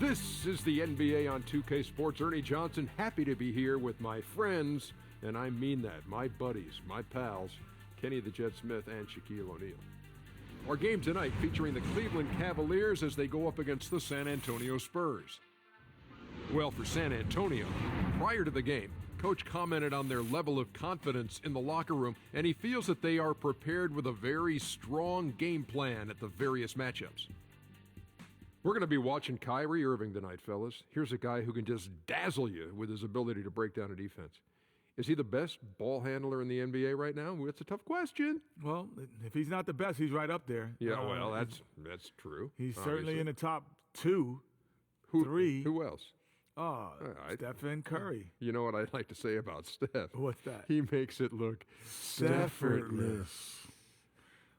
This is the NBA on 2K Sports. Ernie Johnson, happy to be here with my friends, and I mean that, my buddies, my pals, Kenny the Jet Smith and Shaquille O'Neal. Our game tonight featuring the Cleveland Cavaliers as they go up against the San Antonio Spurs. Well, for San Antonio, prior to the game, Coach commented on their level of confidence in the locker room, and he feels that they are prepared with a very strong game plan at the various matchups. We're going to be watching Kyrie Irving tonight, fellas. Here's a guy who can just dazzle you with his ability to break down a defense. Is he the best ball handler in the NBA right now? Well, it's a tough question. Well, if he's not the best, he's right up there. Yeah, well, that's true. He's certainly in the top two, three. Who else? Stephen Curry. You know what I'd like to say about Steph? What's that? He makes it look effortless.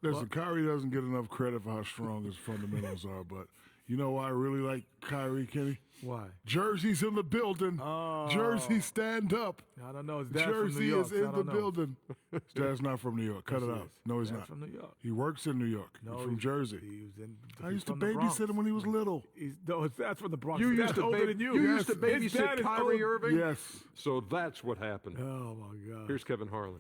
Listen, Kyrie doesn't get enough credit for how strong his fundamentals are, but you know why I really like Kyrie, Kenny? Why? Jersey's in the building. Oh. Jersey, stand up. I don't know. His dad Jersey from New York, is in the building. His dad's not from New York. Cut it out. No, he's not. From New York. He works in New York. No, he's from Jersey. I used to babysit babysit him when he was little. No, his dad's from the Bronx. You His used dad's older than you. You used to babysit Kyrie Irving? Yes. So that's what happened. Oh, my God. Here's Kevin Harlan.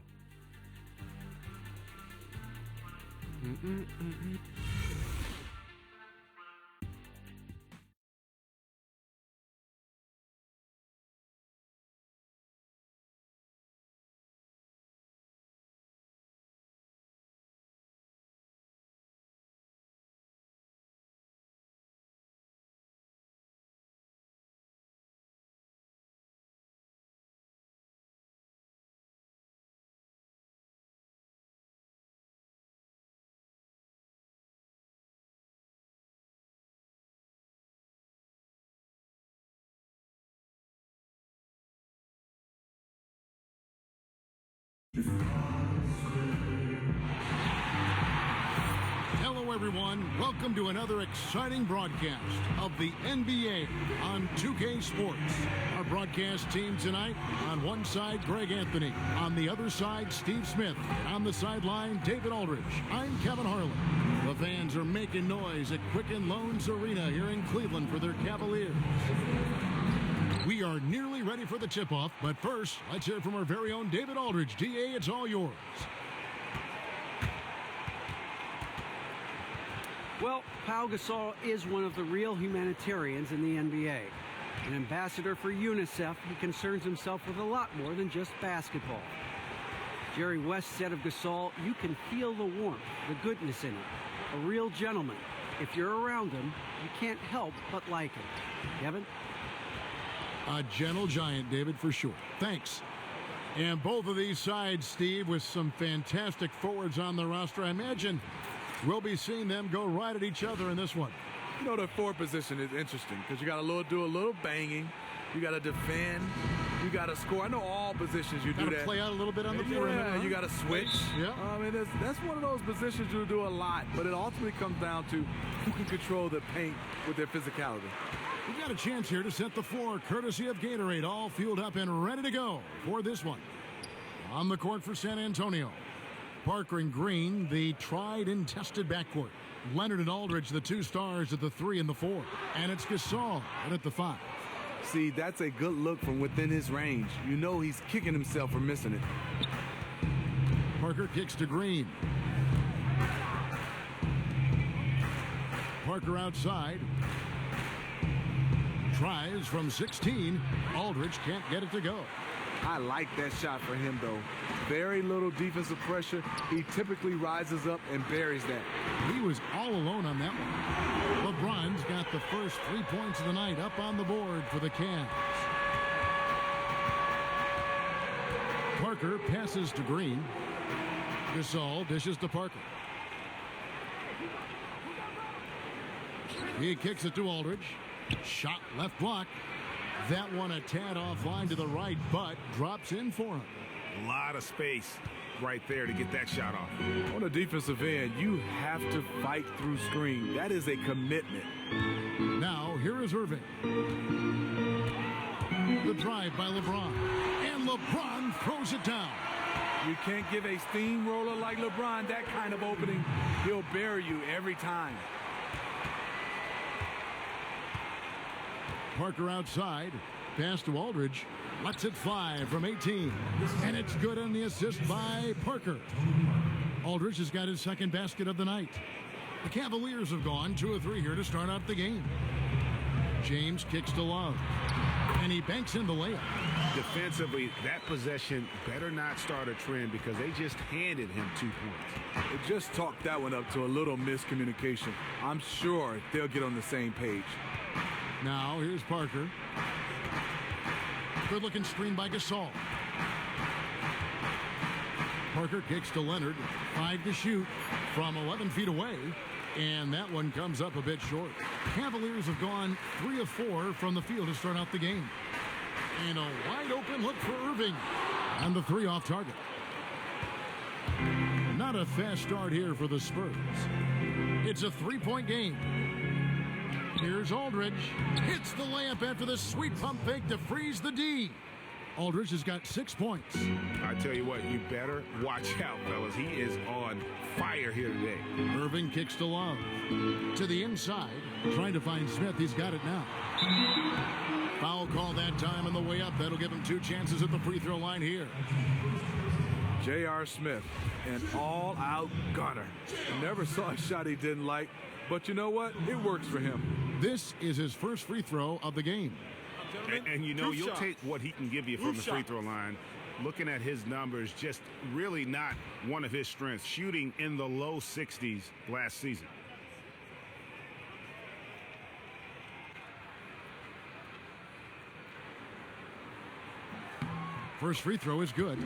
Hello, everyone. Welcome to another exciting broadcast of the NBA on 2K Sports. Our broadcast team tonight, on one side, Greg Anthony. On the other side, Steve Smith. On the sideline, David Aldridge. I'm Kevin Harlan. The fans are making noise at Quicken Loans Arena here in Cleveland for their Cavaliers. We are nearly ready for the tip-off, but first, let's hear from our very own David Aldridge. DA, it's all yours. Well, Pau Gasol is one of the real humanitarians in the NBA. An ambassador for UNICEF, he concerns himself with a lot more than just basketball. Jerry West said of Gasol, you can feel the warmth, the goodness in him. A real gentleman. If you're around him, you can't help but like him. Kevin? A gentle giant, David, for sure. Thanks. And both of these sides, Steve, with some fantastic forwards on the roster. I imagine we'll be seeing them go right at each other in this one. You know, the forward position is interesting because you got to do a little banging. You got to defend. You got to score. I know all positions you do that. Play out a little bit on the perimeter. Yeah, you got to switch. Yeah. I mean, that's one of those positions you do a lot, but it ultimately comes down to who can control the paint with their physicality. We got a chance here to set the floor, courtesy of Gatorade, all fueled up and ready to go for this one. On the court for San Antonio, Parker and Green, the tried and tested backcourt. Leonard and Aldridge, the two stars at the 3 and the 4. And it's Gasol at the 5. See, that's a good look from within his range. You know he's kicking himself for missing it. Parker kicks to Green. Parker outside. Tries from 16. Aldridge can't get it to go. I like that shot for him, though. Very little defensive pressure. He typically rises up and buries that. He was all alone on that one. LeBron's got the first 3 points of the night up on the board for the Cavs. Parker passes to Green. Gasol dishes to Parker. He kicks it to Aldridge. Shot left block. That one a tad offline to the right, but drops in for him. A lot of space right there to get that shot off. On the defensive end, you have to fight through screen. That is a commitment. Now, here is Irving. The drive by LeBron. And LeBron throws it down. You can't give a steamroller like LeBron that kind of opening. He'll bury you every time. Parker outside. Pass to Aldridge. Lets it fly from 18. And it's good on the assist by Parker. Aldridge has got his second basket of the night. The Cavaliers have gone 2 of 3 here to start out the game. James kicks to Love. And he banks in the layup. Defensively, that possession better not start a trend because they just handed him 2 points. It just talked that one up to a little miscommunication. I'm sure they'll get on the same page. Now, here's Parker. Good-looking screen by Gasol. Parker kicks to Leonard. 5 to shoot from 11 feet away. And that one comes up a bit short. Cavaliers have gone 3 of 4 from the field to start out the game. And a wide open look for Irving. And the 3 off target. Not a fast start here for the Spurs. It's a 3-point game. Here's Aldridge. Hits the layup after the sweet pump fake to freeze the D. Aldridge has got 6 points. I tell you what, you better watch out, fellas. He is on fire here today. Irving kicks to Love. To the inside. Trying to find Smith. He's got it now. Foul call that time on the way up. That'll give him 2 chances at the free throw line here. J.R. Smith, an all-out gunner. Never saw a shot he didn't like, but you know what? It works for him. This is his first free throw of the game. And you know, you'll take what he can give you from the free throw line. Looking at his numbers, just really not one of his strengths. Shooting in the low 60s last season. First free throw is good.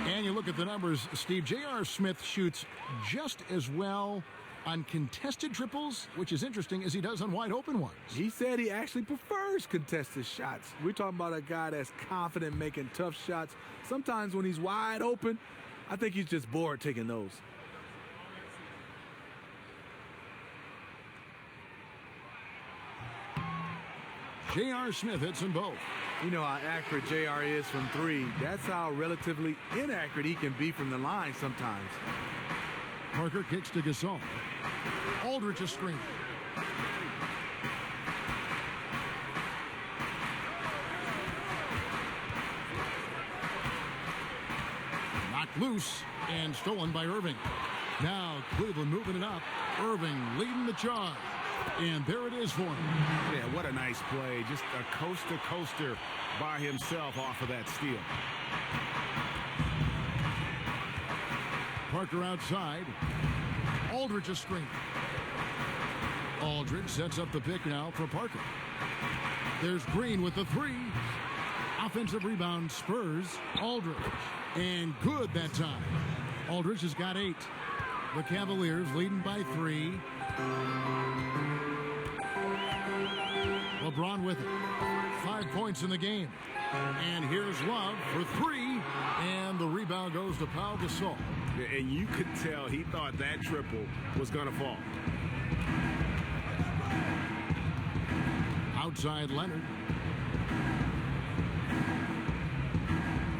And you look at the numbers, Steve. J.R. Smith shoots just as well on contested triples, which is interesting, as he does on wide open ones. He said he actually prefers contested shots. We're talking about a guy that's confident making tough shots. Sometimes when he's wide open, I think he's just bored taking those. J.R. Smith hits them both. You know how accurate J.R. is from 3. That's how relatively inaccurate he can be from the line sometimes. Parker kicks to Gasol. Aldridge a screen. Knocked loose and stolen by Irving. Now Cleveland moving it up. Irving leading the charge. And there it is for him. Yeah, what a nice play. Just a coaster-coaster by himself off of that steal. Parker outside. Aldridge a screen. Aldridge sets up the pick now for Parker. There's Green with the 3. Offensive rebound, Spurs. Aldridge. And good that time. Aldridge has got 8. The Cavaliers leading by 3. LeBron with it. 5 points in the game. And here's Love for 3. And the rebound goes to Pau Gasol. And you could tell he thought that triple was going to fall. Outside Leonard.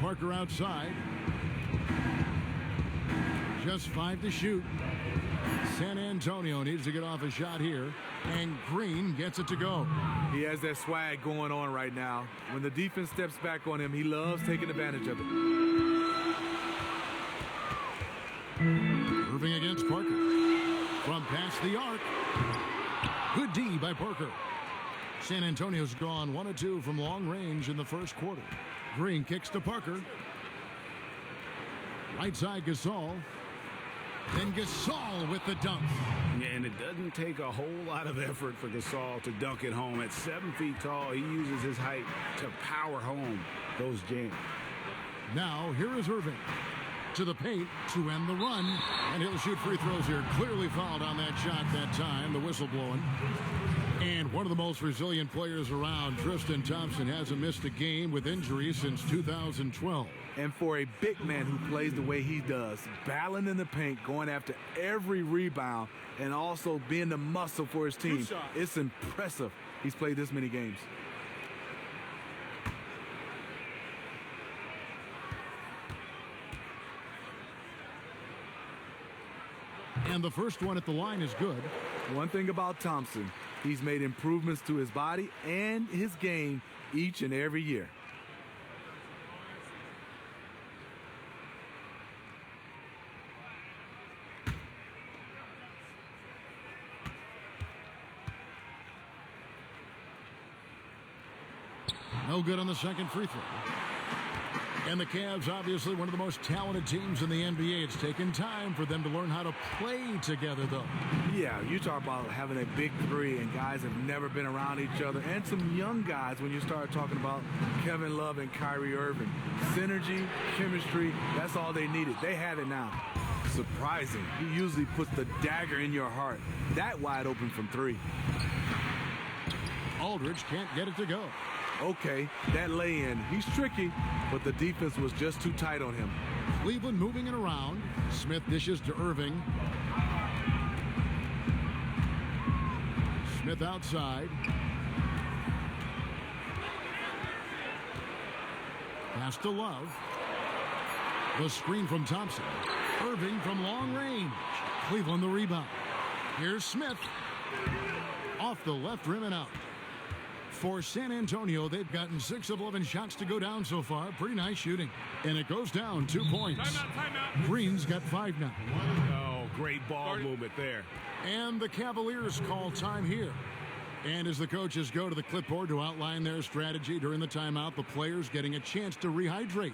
Parker outside. Just 5 to shoot. San Antonio needs to get off a shot here. And Green gets it to go. He has that swag going on right now. When the defense steps back on him, he loves taking advantage of it. Irving against Parker. From past the arc. Good D by Parker. San Antonio's gone 1 of 2 from long range in the first quarter. Green kicks to Parker. Right side Gasol. Then Gasol with the dunk. Yeah, and it doesn't take a whole lot of effort for Gasol to dunk it home. At 7 feet tall, he uses his height to power home those jams. Now, here is Irving. To the paint to end the run. And he'll shoot free throws here. Clearly fouled on that shot that time. The whistle blowing. And one of the most resilient players around, Tristan Thompson, hasn't missed a game with injury since 2012. And for a big man who plays the way he does, battling in the paint, going after every rebound, and also being the muscle for his team, it's impressive he's played this many games. And the first one at the line is good. One thing about Thompson, He's made improvements to his body and his game each and every year. No good on the second free throw. And the Cavs, obviously one of the most talented teams in the NBA. It's taken time for them to learn how to play together, though. Yeah, you talk about having a big three and guys have never been around each other, and some young guys when you start talking about Kevin Love and Kyrie Irving. Synergy, chemistry, that's all they needed. They have it now. Surprising. He usually puts the dagger in your heart. That wide open from three. Aldridge can't get it to go. Okay, that lay-in, he's tricky, but the defense was just too tight on him. Cleveland moving it around. Smith dishes to Irving. Smith outside. Pass to Love. The screen from Thompson. Irving from long range. Cleveland the rebound. Here's Smith. Off the left rim and out. For San Antonio, they've gotten 6 of 11 shots to go down so far. Pretty nice shooting. And it goes down 2 points. Timeout. Green's got 5 now. Oh, great ball movement there. And the Cavaliers call time here. And as the coaches go to the clipboard to outline their strategy during the timeout, the players getting a chance to rehydrate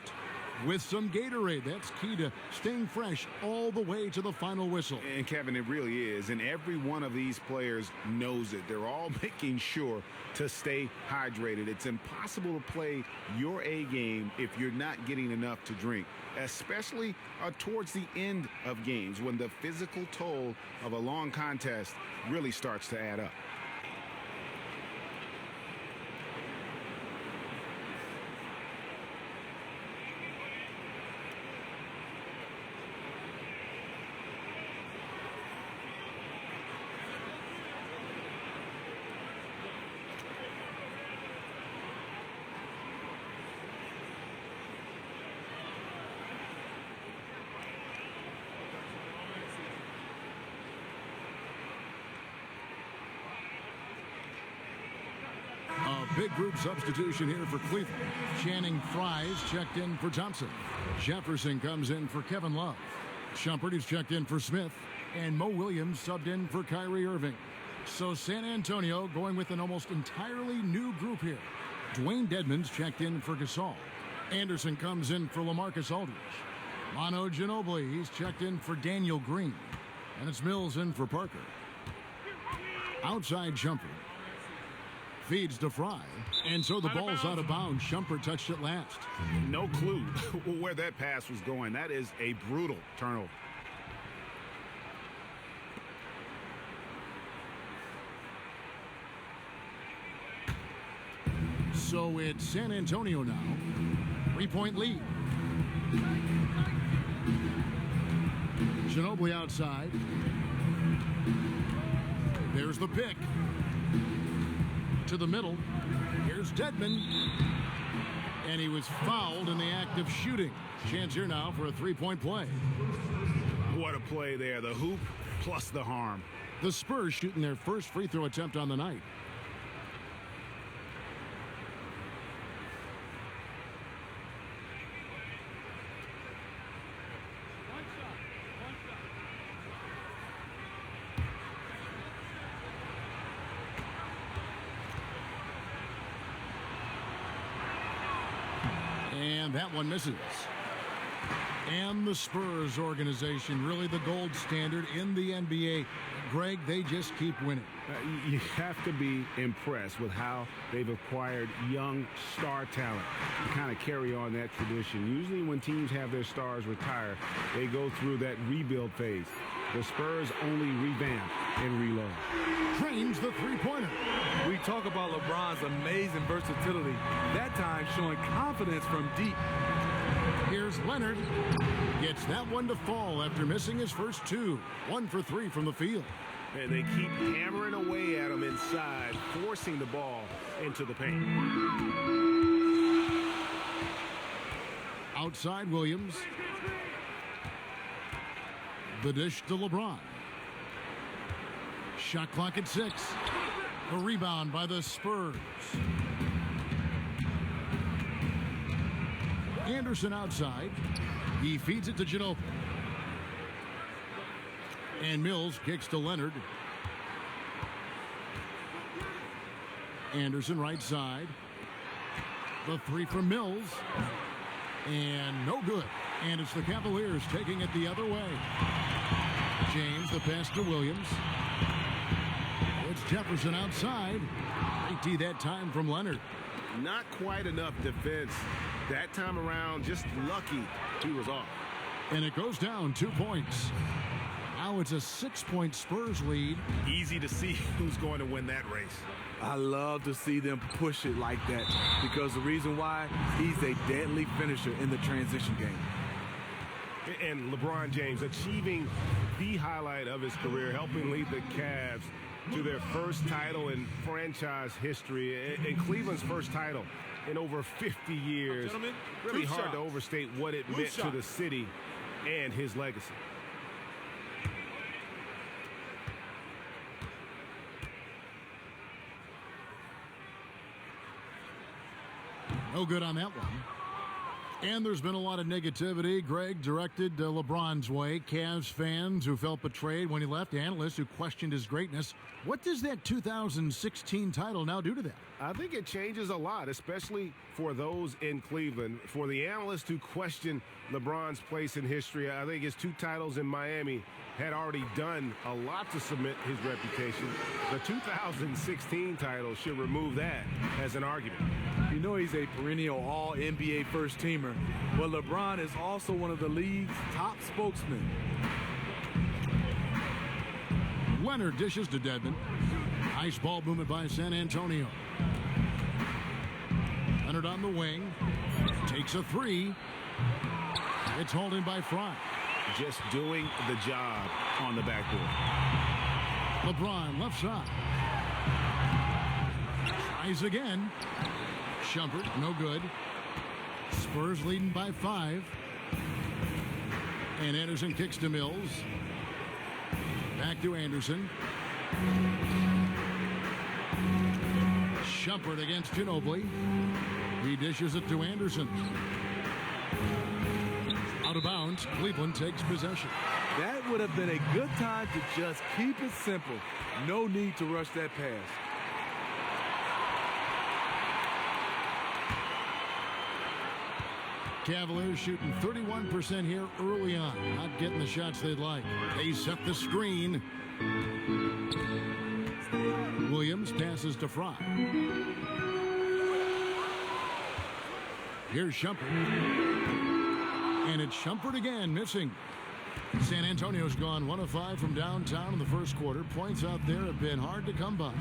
with some Gatorade. That's key to staying fresh all the way to the final whistle. And Kevin, it really is. And every one of these players knows it. They're all making sure to stay hydrated. It's impossible to play your A game if you're not getting enough to drink, especially towards the end of games when the physical toll of a long contest really starts to add up. Big group substitution here for Cleveland. Channing Fries checked in for Thompson. Jefferson comes in for Kevin Love. Shumpert is checked in for Smith. And Mo Williams subbed in for Kyrie Irving. So San Antonio going with an almost entirely new group here. Dwayne Dedmon's checked in for Gasol. Anderson comes in for LaMarcus Aldridge. Manu Ginobili, he's checked in for Daniel Green. And it's Mills in for Parker. Outside Shumpert. Feeds to Fry, and so the ball's out of bounds. Shumpert touched it last. No clue where that pass was going. That is a brutal turnover. So it's San Antonio now. 3-point lead. Ginobili outside. There's the pick. To the middle. Here's Dedmon. And he was fouled in the act of shooting. Chance here now for a 3-point play. What a play there. The hoop plus the harm. The Spurs shooting their first free throw attempt on the night. And that one misses. And the Spurs organization, really the gold standard in the NBA. Greg, they just keep winning. You have to be impressed with how they've acquired young star talent to kind of carry on that tradition. Usually when teams have their stars retire, they go through that rebuild phase. The Spurs only revamp and reload. Trains the three-pointer. We talk about LeBron's amazing versatility. That time showing confidence from deep. Here's Leonard. Gets that one to fall after missing his first 2. 1 for 3 from the field. And they keep hammering away at him inside, forcing the ball into the paint. Outside Williams. The dish to LeBron. Shot clock at 6. The rebound by the Spurs. Anderson outside. He feeds it to Ginobili. And Mills kicks to Leonard. Anderson right side. The three from Mills. And no good. And it's the Cavaliers taking it the other way. James, the pass to Williams. It's Jefferson outside. Great D that time from Leonard. Not quite enough defense that time around. Just lucky he was off. And it goes down 2 points. Now it's a 6-point Spurs lead. Easy to see who's going to win that race. I love to see them push it like that because the reason why, he's a deadly finisher in the transition game. And LeBron James achieving the highlight of his career, helping lead the Cavs to their first title in franchise history, and Cleveland's first title in over 50 years. Really hard to overstate what it meant to the city and his legacy. No good on that one. And there's been a lot of negativity, Greg, directed LeBron's way. Cavs fans who felt betrayed when he left, analysts who questioned his greatness. What does that 2016 title now do to that? I think it changes a lot, especially for those in Cleveland. For the analysts who question LeBron's place in history, I think his 2 titles in Miami had already done a lot to cement his reputation. The 2016 title should remove that as an argument. You know he's a perennial all-NBA first-teamer, but LeBron is also one of the league's top spokesmen. Leonard dishes to Dedmon. Nice ball movement by San Antonio. Leonard on the wing. Takes a 3. It's hauled in by Fry. Just doing the job on the backboard. LeBron left side. Tries again. Shumpert, no good. Spurs leading by 5. And Anderson kicks to Mills. Back to Anderson. Shumpert against Ginobili. He dishes it to Anderson. Out of bounds. Cleveland takes possession. That would have been a good time to just keep it simple. No need to rush that pass. Cavaliers shooting 31% here early on. Not getting the shots they'd like. They set the screen. Williams passes to Fry. Here's Shumpert. And it's Shumpert again, missing. San Antonio's gone 1 of 5 from downtown in the first quarter. Points out there have been hard to come by.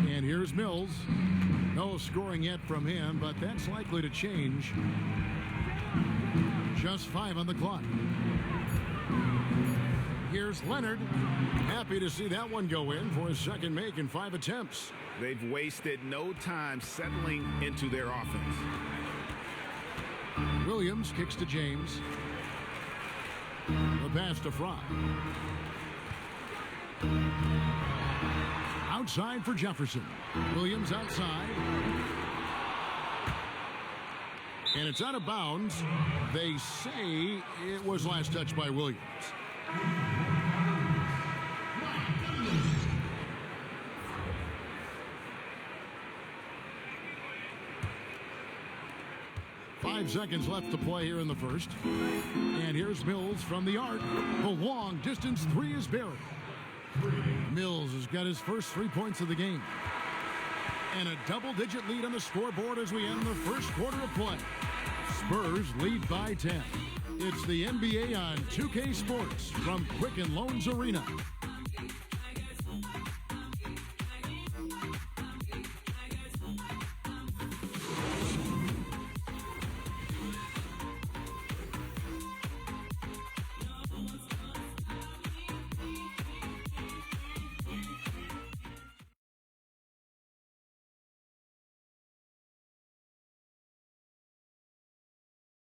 And here's Mills. No scoring yet from him, but that's likely to change. Just 5 on the clock. Here's Leonard. Happy to see that one go in for his second make in 5 attempts. They've wasted no time settling into their offense. Williams kicks to James. The pass to Fry. Outside for Jefferson. Williams outside. And it's out of bounds. They say it was last touched by Williams. Five seconds left to play here in the first. And here's Mills from the arc. The long distance 3 is buried. Mills has got his first 3 points of the game. And a double-digit lead on the scoreboard as we end the first quarter of play. Spurs lead by 10. It's the NBA on 2K Sports from Quicken Loans Arena.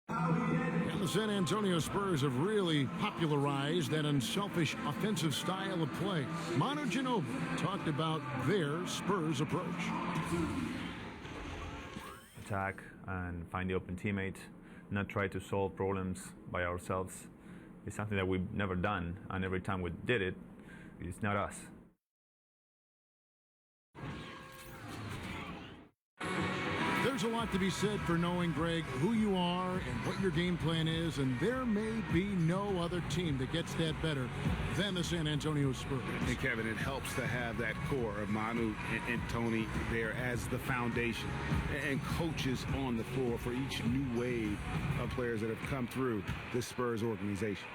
And the San Antonio Spurs have really popularized that unselfish offensive style of play. Manu Ginobili talked about their Spurs approach. Attack and find the open teammate, not try to solve problems by ourselves. It's something that we've never done, and every time we did it, it's not us. There's a lot to be said for knowing, Greg, who you are and what your game plan is, and there may be no other team that gets that better than the San Antonio Spurs. And Kevin, it helps to have that core of Manu and Tony there as the foundation and coaches on the floor for each new wave of players that have come through this Spurs organization.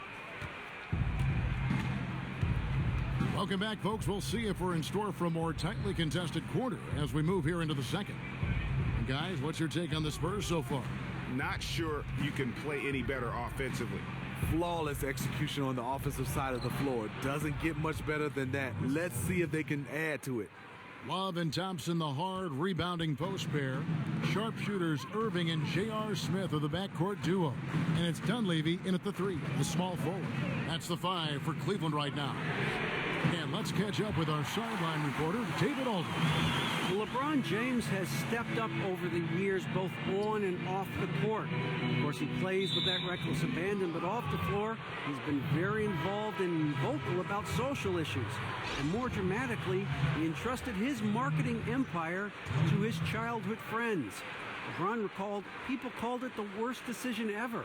Welcome back, folks. We'll see if we're in store for a more tightly contested quarter as we move here into the second. And guys, what's your take on the Spurs so far? Not sure you can play any better offensively. Flawless execution on the offensive side of the floor. Doesn't get much better than that. Let's see if they can add to it. Love and Thompson, the hard rebounding post pair. Sharpshooters Irving and J.R. Smith are the backcourt duo. And it's Dunleavy in at the 3, the small forward. That's the 5 for Cleveland right now. And let's catch up with our sideline reporter, David Aldridge. LeBron James has stepped up over the years, both on and off the court. Of course, he plays with that reckless abandon, but off the floor, he's been very involved and vocal about social issues. And more dramatically, he entrusted his marketing empire to his childhood friends. LeBron recalled people called it the worst decision ever.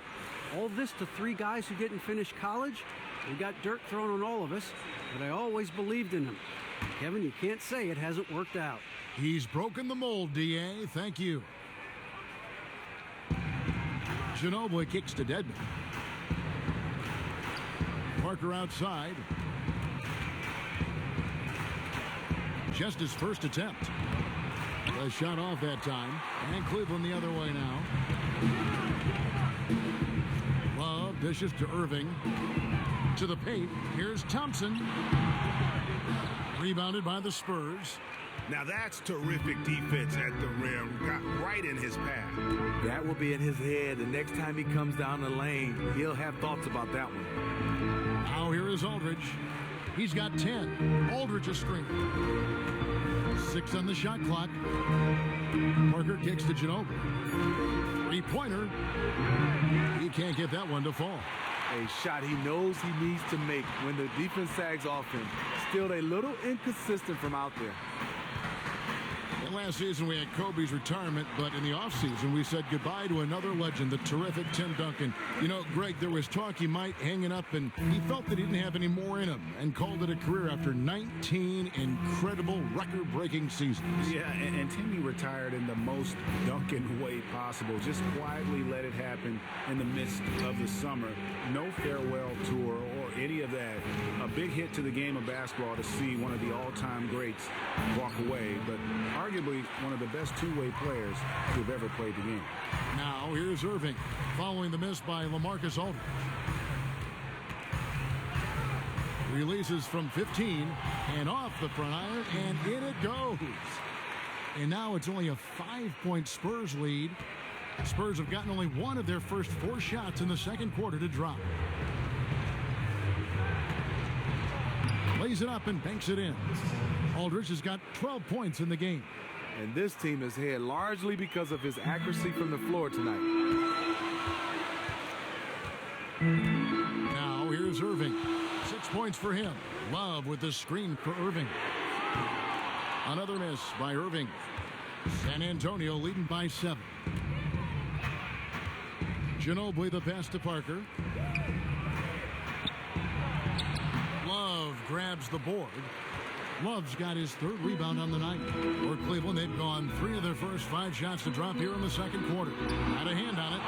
All this to 3 guys who didn't finish college. We got dirt thrown on all of us, but I always believed in him. Kevin, you can't say it hasn't worked out. He's broken the mold, D.A. Thank you. Ginobili kicks to Dedmon. Parker outside. Just his first attempt. A shot off that time. And Cleveland the other way now. Love dishes to Irving. To the paint. Here's Thompson. Rebounded by the Spurs. Now that's terrific defense at the rim. Got right in his path. That will be in his head. The next time he comes down the lane, he'll have thoughts about that one. Now here is Aldridge. He's got 10. Aldridge a string. 6 on the shot clock. Parker kicks to Ginobili. 3-pointer. He can't get that one to fall. A shot he knows he needs to make when the defense sags off him. Still a little inconsistent from out there. And last season we had Kobe's retirement, but in the offseason we said goodbye to another legend, the terrific Tim Duncan. You know, Greg, there was talk he might hang it up, and he felt that he didn't have any more in him and called it a career after 19 incredible record-breaking seasons. Yeah, and Timmy retired in the most Duncan way possible. Just quietly let it happen in the midst of the summer. No farewell tour or any of that. A big hit to the game of basketball to see one of the all-time greats walk away, but arguably one of the best two-way players to have ever played the game. Now here's Irving following the miss by LaMarcus Aldridge. Releases from 15 and off the front iron, and in it goes. And now it's only a 5-point Spurs lead. Spurs have gotten only one of their first 4 shots in the second quarter to drop. Lays it up and banks it in. Aldridge has got 12 points in the game. And this team is ahead largely because of his accuracy from the floor tonight. Now here's Irving. 6 points for him. Love with the screen for Irving. Another miss by Irving. San Antonio leading by 7. Ginobili the pass to Parker. Love grabs the board. Love's got his 3rd rebound on the night. For Cleveland, they've gone 3 of their first 5 shots to drop here in the second quarter. Had a hand on it.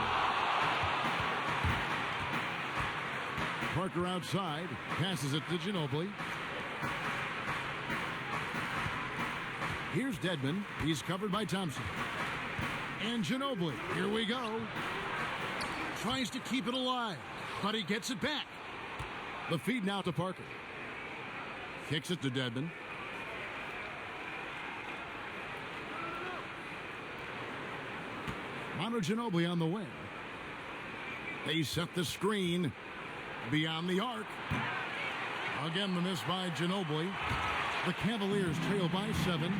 Parker outside. Passes it to Ginobili. Here's Dedmon. He's covered by Thompson. And Ginobili. Here we go. Tries to keep it alive, but he gets it back. The feed now to Parker. Kicks it to Dedmon. Manu Ginobili on the wing. They set the screen beyond the arc. Again, the miss by Ginobili. The Cavaliers trail by 7.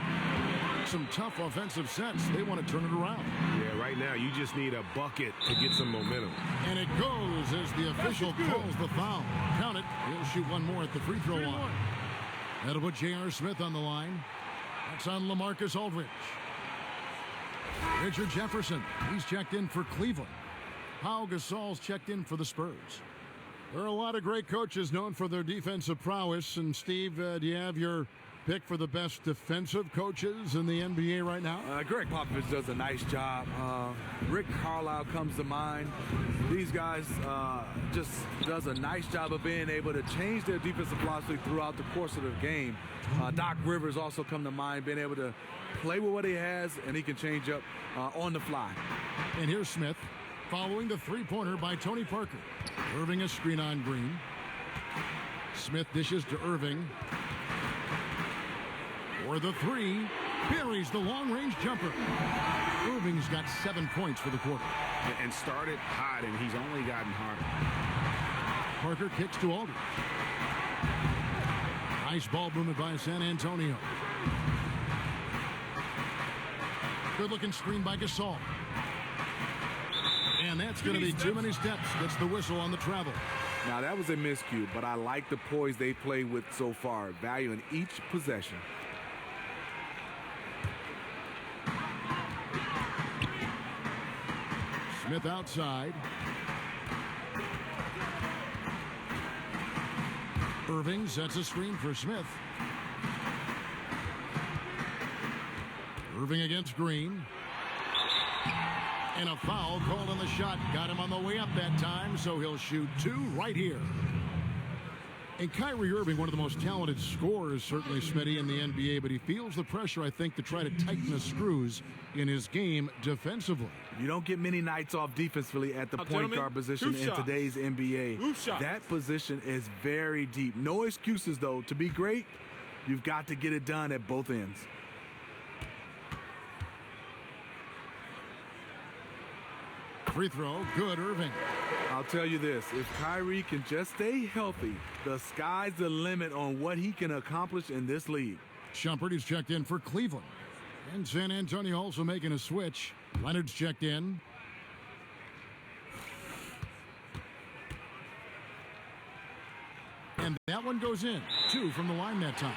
Some tough offensive sets. They want to turn it around. Yeah, right now you just need a bucket to get some momentum. And it goes as the official calls the foul. Count it. He'll shoot one more at the free throw line. That'll put J.R. Smith on the line. That's on LaMarcus Aldridge. Richard Jefferson. He's checked in for Cleveland. Pau Gasol's checked in for the Spurs. There are a lot of great coaches known for their defensive prowess. And Steve, do you have your pick for the best defensive coaches in the NBA right now? Greg Popovich does a nice job. Rick Carlisle comes to mind. These guys just does a nice job of being able to change their defensive philosophy throughout the course of the game. Doc Rivers also come to mind, being able to play with what he has, and he can change up on the fly. And here's Smith following the three-pointer by Tony Parker. Irving a screen on Green. Smith dishes to Irving. For the three, buries the long-range jumper. Irving's got 7 points for the quarter. And started hot, and he's only gotten harder. Parker kicks to Aldridge. Nice ball movement by San Antonio. Good-looking screen by Gasol. And that's going to be too many steps. Gets the whistle on the travel. Now, that was a miscue, but I like the poise they played with so far, valuing each possession. Smith outside. Irving sets a screen for Smith. Irving against Green. And a foul called on the shot. Got him on the way up that time, so he'll shoot 2 right here. And Kyrie Irving, one of the most talented scorers, certainly, Smitty, in the NBA, but he feels the pressure, I think, to try to tighten the screws in his game defensively. You don't get many nights off defensively at the point guard position in today's NBA. That position is very deep. No excuses, though. To be great, you've got to get it done at both ends. Free throw, good, Irving. I'll tell you this, if Kyrie can just stay healthy, the sky's the limit on what he can accomplish in this league. Shumpert is checked in for Cleveland. And San Antonio also making a switch. Leonard's checked in. And that one goes in. 2 from the line that time.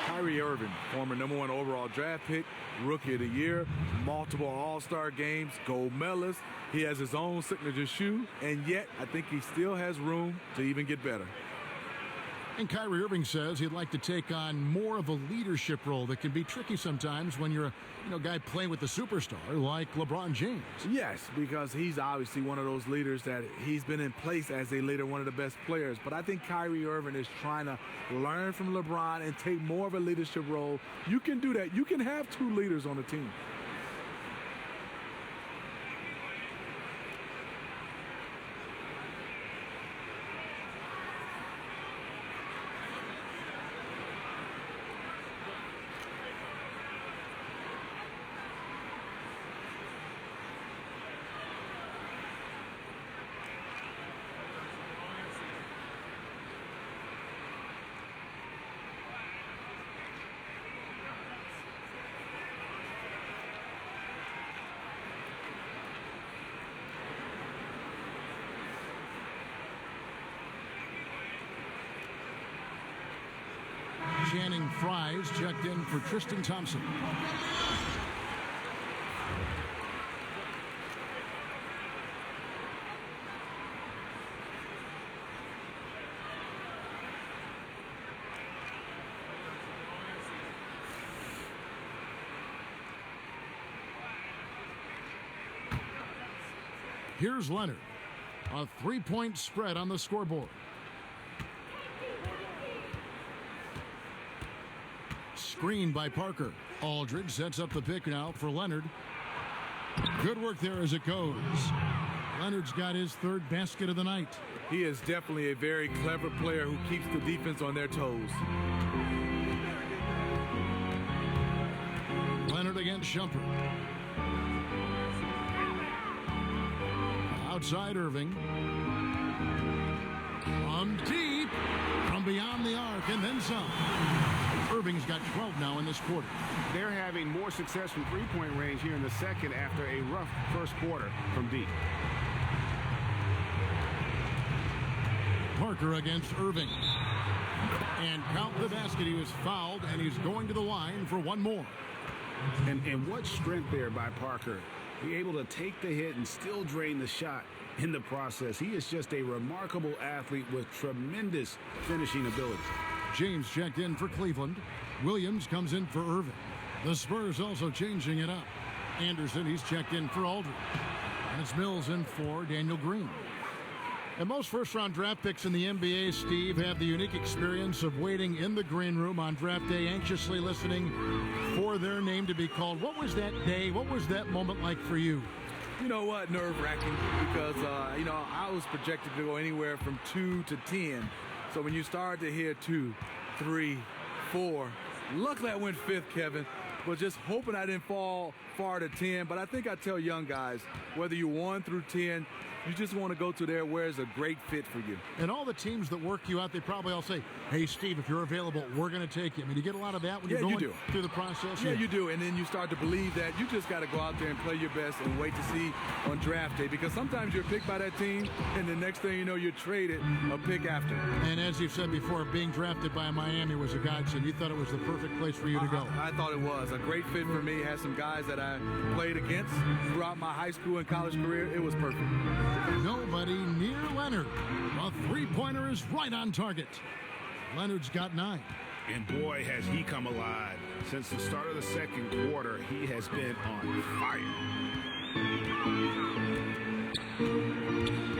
Kyrie Irving, former #1 overall draft pick, rookie of the year, multiple all-star games, gold medalist. He has his own signature shoe, and yet I think he still has room to even get better. And Kyrie Irving says he'd like to take on more of a leadership role that can be tricky sometimes when you're a guy playing with the superstar like LeBron James. Yes, because he's obviously one of those leaders that he's been in place as a leader, one of the best players. But I think Kyrie Irving is trying to learn from LeBron and take more of a leadership role. You can do that. You can have 2 leaders on the team. Channing Frye's checked in for Tristan Thompson. Here's Leonard. A 3-point spread on the scoreboard. Screen by Parker. Aldridge sets up the pick now for Leonard. Good work there as it goes. Leonard's got his 3rd basket of the night. He is definitely a very clever player who keeps the defense on their toes. Leonard against Shumpert. Outside Irving. From deep. From beyond the arc and then some. Irving's got 12 now in this quarter. They're having more success from three-point range here in the second after a rough first quarter from deep. Parker against Irving. And count the basket. He was fouled, and he's going to the line for one more. And what strength there by Parker. Be able to take the hit and still drain the shot in the process. He is just a remarkable athlete with tremendous finishing ability. James checked in for Cleveland. Williams comes in for Irving. The Spurs also changing it up. Anderson, he's checked in for Aldridge. And it's Mills in for Daniel Green. And most first-round draft picks in the NBA, Steve, have the unique experience of waiting in the green room on draft day, anxiously listening for their name to be called. What was that day? What was that moment like for you? You know what? Nerve-wracking because, I was projected to go anywhere from 2 to 10. So when you start to hear 2, 3, 4, luckily I went 5th, Kevin. Was just hoping I didn't fall far to 10. But I think I tell young guys, whether you 1 through 10, you just want to go to there where it's a great fit for you. And all the teams that work you out, they probably all say, hey, Steve, if you're available, we're going to take you. I mean, you get a lot of that when you're going through the process? Yeah, you do. And then you start to believe that you just got to go out there and play your best and wait to see on draft day. Because sometimes you're picked by that team, and the next thing you know, you're traded a pick after. And as you've said before, being drafted by Miami was a godsend. You thought it was the perfect place for you to go. I thought it was a great fit for me. Had some guys that I played against throughout my high school and college career. It was perfect. Nobody near Leonard. A three-pointer is right on target. Leonard's got 9. And boy, has he come alive. Since the start of the second quarter, he has been on fire.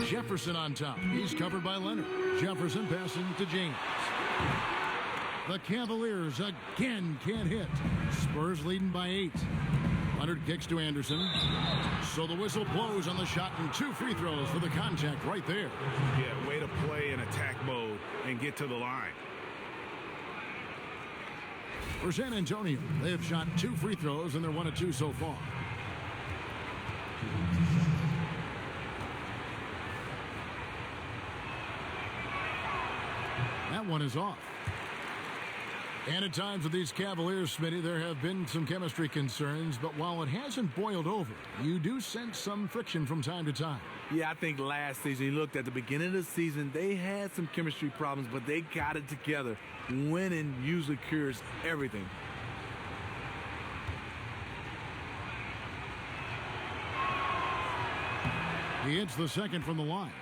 Jefferson on top. He's covered by Leonard. Jefferson passing to James. The Cavaliers again can't hit. Spurs leading by 8. Leonard kicks to Anderson. So the whistle blows on the shot and 2 free throws for the contact right there. Yeah, way to play in attack mode and get to the line. For San Antonio, they have shot 2 free throws and they're 1 of 2 so far. That one is off. And at times with these Cavaliers, Smitty, there have been some chemistry concerns, but while it hasn't boiled over, you do sense some friction from time to time. Yeah, I think last season, you looked at the beginning of the season, they had some chemistry problems, but they got it together. Winning usually cures everything. He hits the second from the line.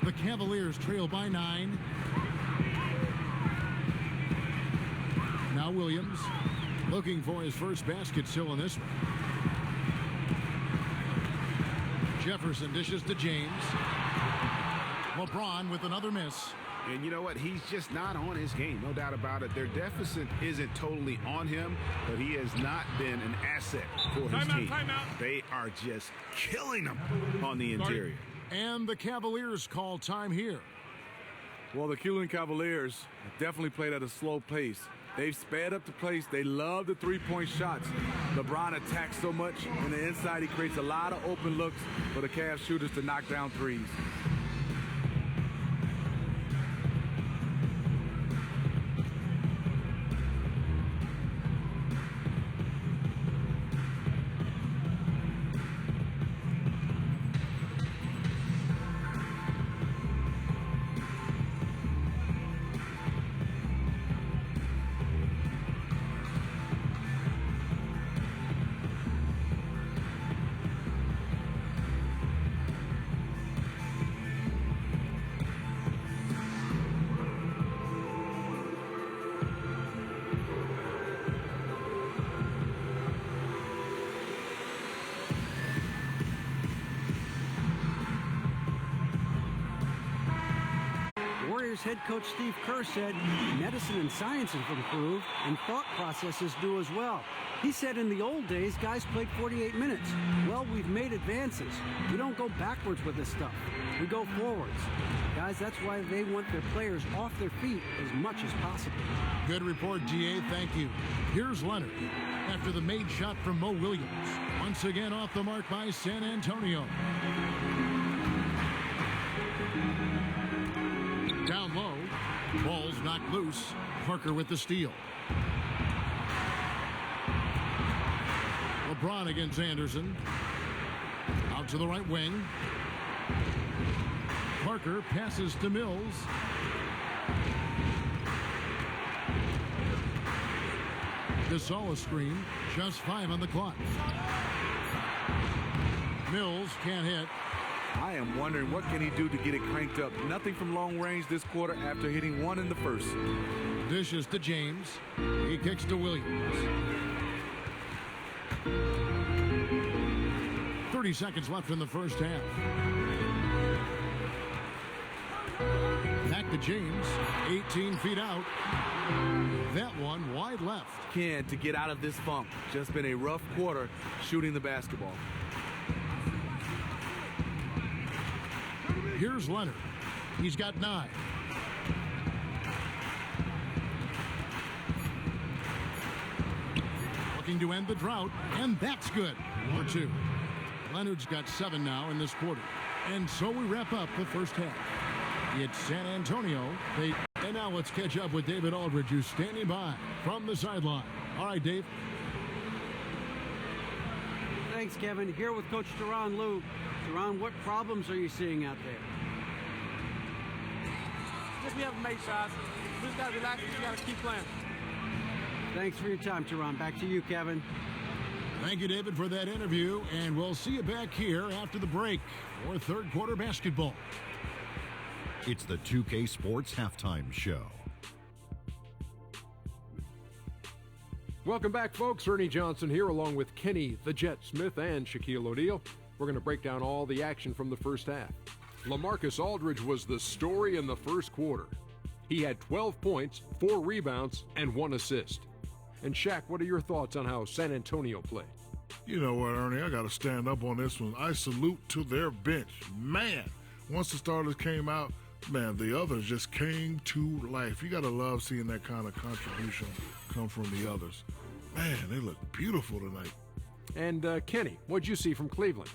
The Cavaliers trail by 9. Now Williams looking for his first basket still in this one. Jefferson dishes to James. LeBron with another miss. And you know what? He's just not on his game. No doubt about it. Their deficit isn't totally on him, but he has not been an asset for his team. They are just killing him on the interior. And the Cavaliers call time here. Well, the Cleveland Cavaliers definitely played at a slow pace. They've sped up the pace. They love the three-point shots. LeBron attacks so much. On the inside, he creates a lot of open looks for the Cavs shooters to knock down threes. Head coach Steve Kerr said medicine and science have improved and thought processes do as well. He said in the old days, guys played 48 minutes. Well, we've made advances. We don't go backwards with this stuff. We go forwards. Guys, that's why they want their players off their feet as much as possible. Good report, GA. Thank you. Here's Leonard after the made shot from Mo Williams. Once again off the mark by San Antonio. Down low. Ball's knocked loose. Parker with the steal. LeBron against Anderson. Out to the right wing. Parker passes to Mills. Gasol a screen. Just 5 on the clock. Mills can't hit. I am wondering what can he do to get it cranked up. Nothing from long range this quarter after hitting 1 in the first. Dishes to James. He kicks to Williams. 30 seconds left in the first half. Back to James. 18 feet out. That one wide left. Can to get out of this funk. Just been a rough quarter shooting the basketball. Here's Leonard. He's got 9. Looking to end the drought, and that's good. For 2. Leonard's got 7 now in this quarter. And so we wrap up the first half. It's San Antonio. And now let's catch up with David Aldridge, who's standing by from the sideline. All right, Dave. Thanks, Kevin. Here with Coach Teron Lue. Teron, what problems are you seeing out there? Just we haven't made shots. We just got to relax and we got to keep playing. Thanks for your time, Teron. Back to you, Kevin. Thank you, David, for that interview. And we'll see you back here after the break for third quarter basketball. It's the 2K Sports Halftime Show. Welcome back, folks. Ernie Johnson here along with Kenny the Jet Smith and Shaquille O'Neal. We're going to break down all the action from the first half. LaMarcus Aldridge was the story in the first quarter. He had 12 points, 4 rebounds, and 1 assist. And Shaq, what are your thoughts on how San Antonio played? You know what, Ernie? I got to stand up on this one. I salute to their bench. Man, once the starters came out, man, the others just came to life. You got to love seeing that kind of contribution come from the others. Man, they look beautiful tonight. And Kenny, what'd you see from Cleveland?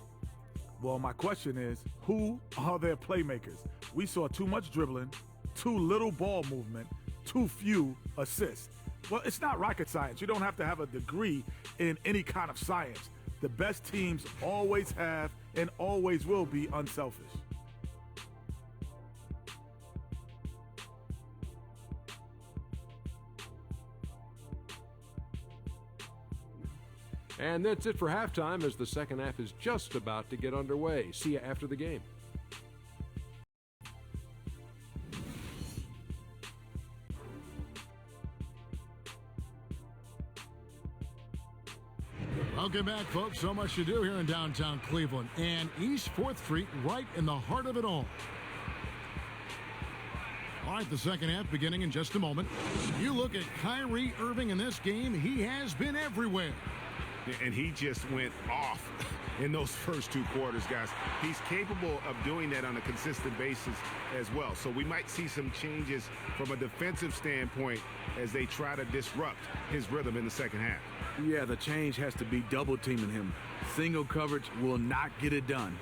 Well, my question is, who are their playmakers? We saw too much dribbling, too little ball movement, too few assists. Well, it's not rocket science. You don't have to have a degree in any kind of science. The best teams always have and always will be unselfish. And that's it for halftime as the second half is just about to get underway. See you after the game. Welcome back, folks. So much to do here in downtown Cleveland and East 4th Street, right in the heart of it all. All right, the second half beginning in just a moment. You look at Kyrie Irving in this game, he has been everywhere. And he just went off in those first 2 quarters, guys. He's capable of doing that on a consistent basis as well. So we might see some changes from a defensive standpoint as they try to disrupt his rhythm in the second half. Yeah, the change has to be double teaming him. Single coverage will not get it done.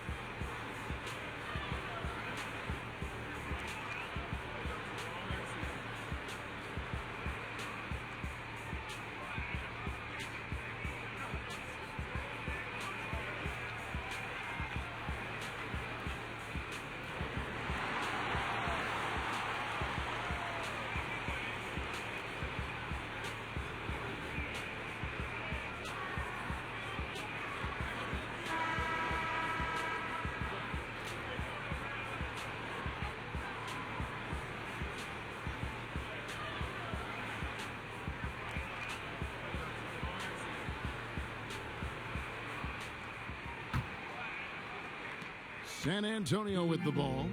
San Antonio with the ball.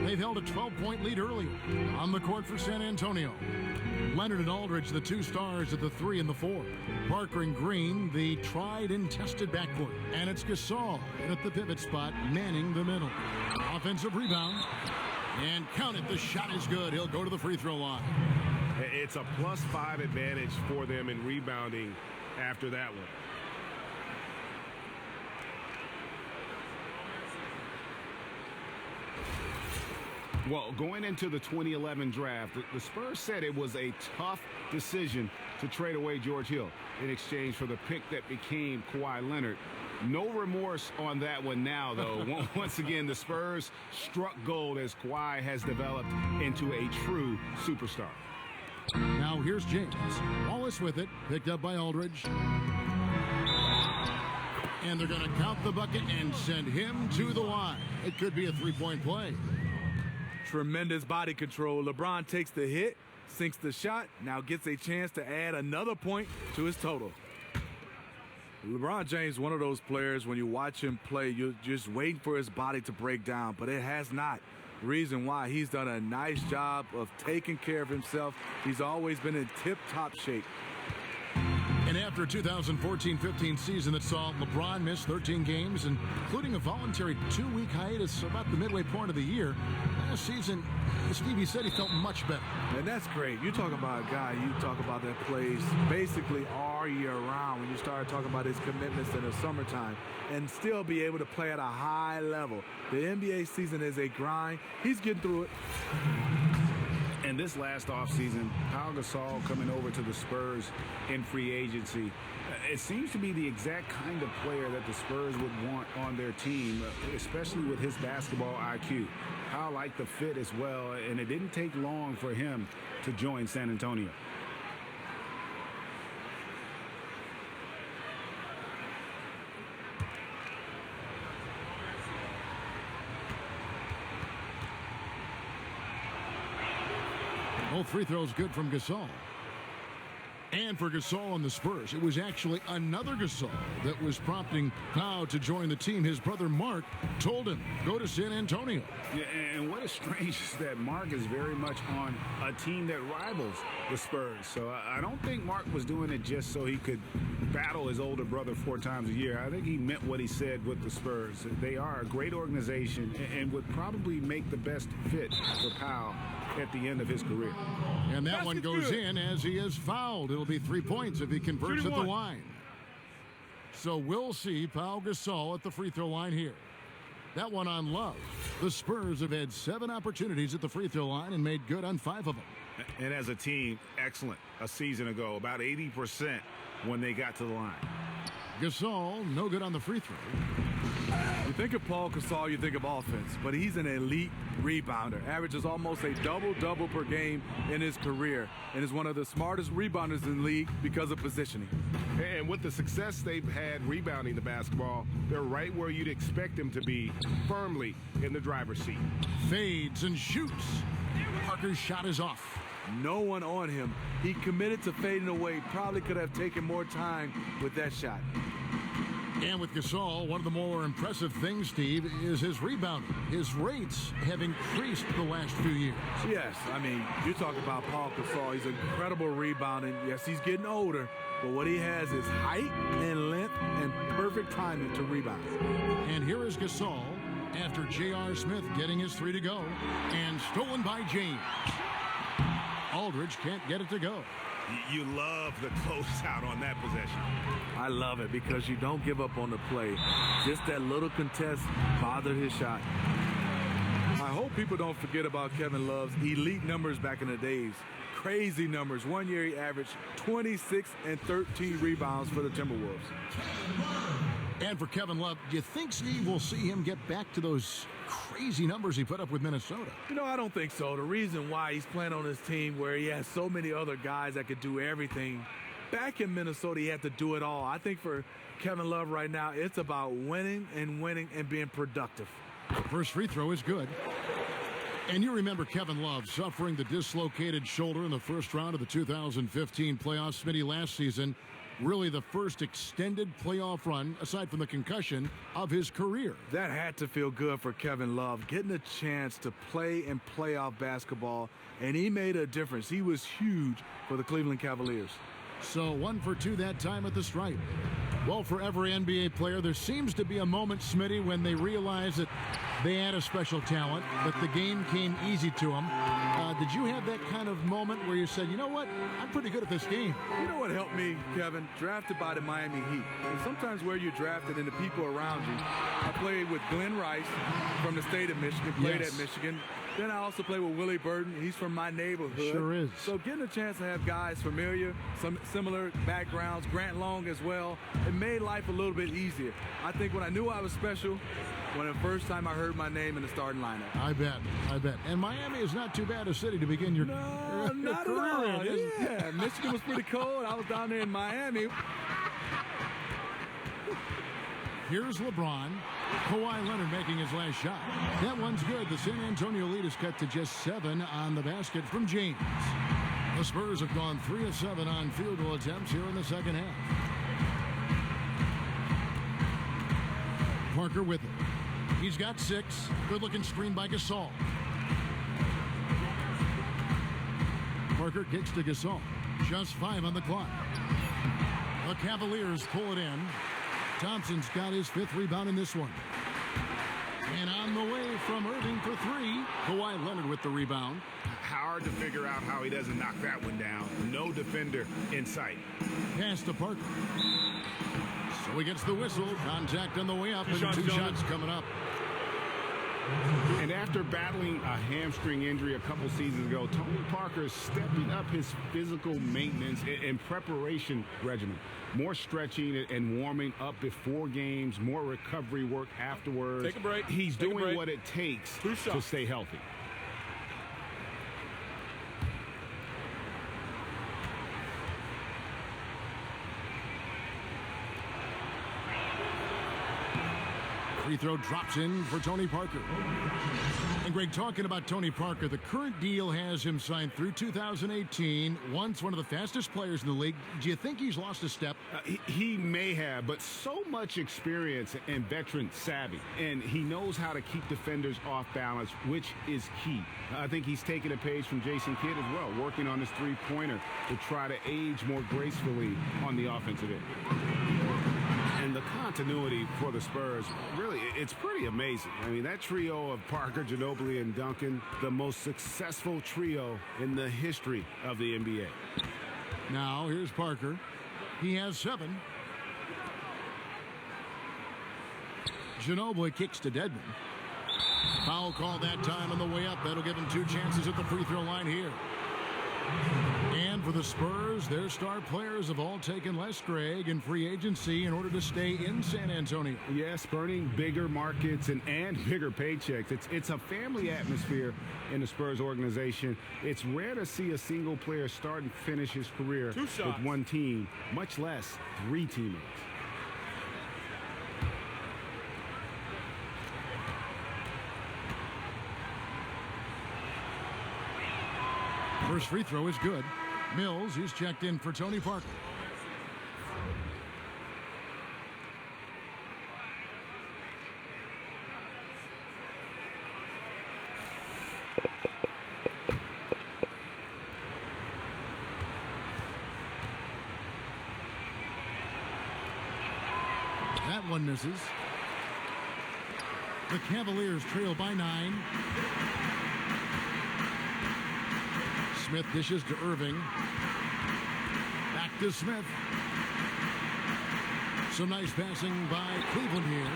They've held a 12-point lead earlier. On the court for San Antonio. Leonard and Aldridge, the 2 stars at the 3 and the 4. Parker and Green, the tried and tested backcourt. And it's Gasol in at the pivot spot, manning the middle. Offensive rebound. And count it, the shot is good. He'll go to the free throw line. It's a +5 advantage for them in rebounding after that one. Well, going into the 2011 draft, the Spurs said it was a tough decision to trade away George Hill in exchange for the pick that became Kawhi Leonard. No remorse on that one now, though. Once again, the Spurs struck gold as Kawhi has developed into a true superstar. Now here's James. Wallace with it, picked up by Aldridge. And they're going to count the bucket and send him to the line. It could be a three-point play. Tremendous body control. LeBron takes the hit, sinks the shot, now gets a chance to add another point to his total. LeBron James, one of those players, when you watch him play, you're just waiting for his body to break down, but it has not. Reason why, he's done a nice job of taking care of himself. He's always been in tip-top shape. And after a 2014-15 season that saw LeBron miss 13 games, including a voluntary 2-week hiatus about the midway point of the year, last season, Stevie said he felt much better. And that's great. You talk about a guy, you talk about that plays basically all year round when you start talking about his commitments in the summertime and still be able to play at a high level. The NBA season is a grind. He's getting through it. And this last offseason, Pau Gasol coming over to the Spurs in free agency, it seems to be the exact kind of player that the Spurs would want on their team, especially with his basketball IQ. Pau liked the fit as well, and it didn't take long for him to join San Antonio. Both free throws good from Gasol. And for Gasol and the Spurs, it was actually another Gasol that was prompting Pau to join the team. His brother Mark told him, go to San Antonio. Yeah, and what is strange is that Mark is very much on a team that rivals the Spurs. So I don't think Mark was doing it just so he could battle his older brother 4 times a year. I think he meant what he said with the Spurs. They are a great organization and would probably make the best fit for Pau at the end of his career. And that one goes in as he is fouled. It'll be 3 points if he converts at the line. So we'll see Pau Gasol at the free throw line here. That one on Love. The Spurs have had 7 opportunities at the free throw line and made good on 5 of them. And as a team, excellent a season ago, about 80% when they got to the line. Gasol, no good on the free throw. You think of Paul Gasol, you think of offense, but he's an elite rebounder. Averages almost a double-double per game in his career, and is one of the smartest rebounders in the league because of positioning. And with the success they've had rebounding the basketball, they're right where you'd expect them to be, firmly in the driver's seat. Fades and shoots. Parker's shot is off. No one on him. He committed to fading away. Probably could have taken more time with that shot. And with Gasol, one of the more impressive things, Steve, is his rebounding. His rates have increased the last few years. Yes, I mean, you talk about Paul Gasol. He's incredible rebounding. Yes, he's getting older, but what he has is height and length and perfect timing to rebound. And here is Gasol after J.R. Smith getting his 3 to go and stolen by James. Aldridge can't get it to go. You love the closeout on that possession. I love it because you don't give up on the play. Just that little contest bothered his shot. I hope people don't forget about Kevin Love's elite numbers back in the days. Crazy numbers. 1 year he averaged 26 and 13 rebounds for the Timberwolves. And for Kevin Love, do you think, Steve, we'll see him get back to those crazy numbers he put up with Minnesota? You know, I don't think so. The reason why he's playing on this team where he has so many other guys that could do everything, back in Minnesota, he had to do it all. I think for Kevin Love right now, it's about winning and being productive. The first free throw is good. And you remember Kevin Love suffering the dislocated shoulder in the first round of the 2015 playoffs. Smitty, last season, really the first extended playoff run, aside from the concussion, of his career. That had to feel good for Kevin Love, getting a chance to play in playoff basketball, and he made a difference. He was huge for the Cleveland Cavaliers. So 1 for 2 that time at the stripe. Well, for every NBA player, there seems to be a moment, Smitty, when they realize that they had a special talent, that the game came easy to them. Did you have that kind of moment where you said, you know what, I'm pretty good at this game? You know what helped me, Kevin? Drafted by the Miami Heat. And sometimes where you're drafted and the people around you. I played with Glenn Rice from the state of Michigan, played at Michigan. Then I also play with Willie Burton. He's from my neighborhood. Sure is. So getting a chance to have guys familiar, some similar backgrounds, Grant Long as well, it made life a little bit easier. I think when I knew I was special, when the first time I heard my name in the starting lineup. I bet. And Miami is not too bad a city to begin your Not career at all. in, is it? Yeah, Michigan was pretty cold. I was down there in Miami. Here's LeBron. Kawhi Leonard making his last shot. That one's good. The San Antonio lead is cut to just 7 on the basket from James. The Spurs have gone 3 of 7 on field goal attempts here in the second half. Parker with it. He's got 6. Good-looking screen by Gasol. Parker kicks to Gasol. Just 5 on the clock. The Cavaliers pull it in. Thompson's got his 5th rebound in this one. And on the way from Irving for 3, Kawhi Leonard with the rebound. Hard to figure out how he doesn't knock that one down. No defender in sight. Pass to Parker. So he gets the whistle. Contact on the way up, and 2 shots coming up. And after battling a hamstring injury a couple seasons ago, Tony Parker is stepping up his physical maintenance and preparation regimen. More stretching and warming up before games, more recovery work afterwards. Take a break. He's doing what it takes to stay healthy. Free throw drops in for Tony Parker. And Greg, talking about Tony Parker, the current deal has him signed through 2018. Once one of the fastest players in the league. Do you think he's lost a step? He may have, but so much experience and veteran savvy. And he knows how to keep defenders off balance, which is key. I think he's taken a page from Jason Kidd as well, working on his three-pointer to try to age more gracefully on the offensive end. And the continuity for the Spurs, really, it's pretty amazing. I mean, that trio of Parker, Ginobili, and Duncan, the most successful trio in the history of the NBA. Now, here's Parker. He has 7. Ginobili kicks to Dedmon. Foul call that time on the way up. That'll give him 2 chances at the free throw line here. And for the Spurs, their star players have all taken less, Greg, in free agency in order to stay in San Antonio. Yes, burning bigger markets and bigger paychecks. It's a family atmosphere in the Spurs organization. It's rare to see a single player start and finish his career with one team, much less 3 teammates. First free throw is good. Mills, he's checked in for Tony Parker. That one misses. The Cavaliers trail by 9. Smith dishes to Irving. Back to Smith. Some nice passing by Cleveland here.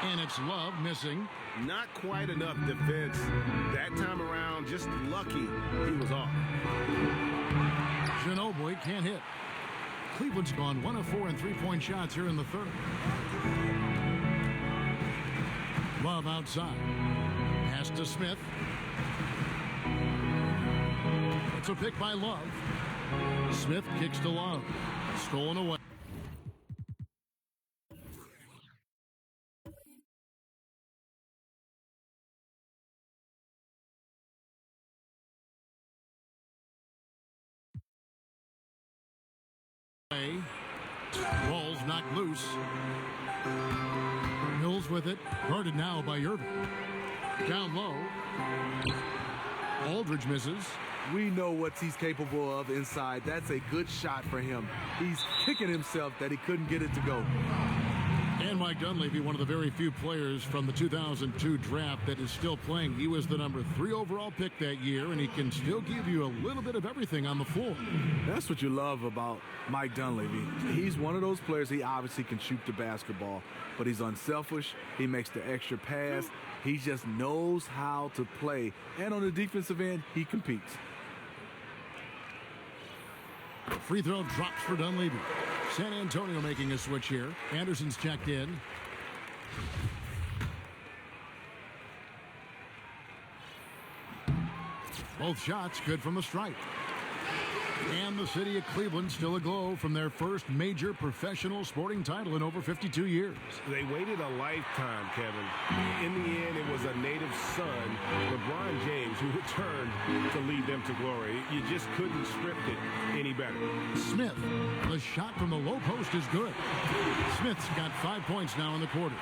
And it's Love missing. Not quite enough defense that time around. Just lucky he was off. Ginobili can't hit. Cleveland's gone 1 of 4 in 3-point shots here in the third. Love outside. Pass to Smith. It's a pick by Love. Smith kicks to Love. Stolen away. Ball's knocked loose. Mills with it. Guarded now by Irving. Down low. Aldridge misses. We know what he's capable of inside. That's a good shot for him. He's kicking himself that he couldn't get it to go. And Mike Dunleavy, one of the very few players from the 2002 draft that is still playing. He was the number 3 overall pick that year, and he can still give you a little bit of everything on the floor. That's what you love about Mike Dunleavy. He's one of those players, he obviously can shoot the basketball, but he's unselfish. He makes the extra pass. He just knows how to play. And on the defensive end, he competes. Free throw drops for Dunleavy. San Antonio making a switch here. Anderson's checked in. Both shots good from the stripe. And the city of Cleveland still aglow from their first major professional sporting title in over 52 years. They waited a lifetime, Kevin. In the end, it was a native son, LeBron James, who returned to lead them to glory. You just couldn't script it any better. Smith, the shot from the low post is good. Smith's got 5 points now in the quarter.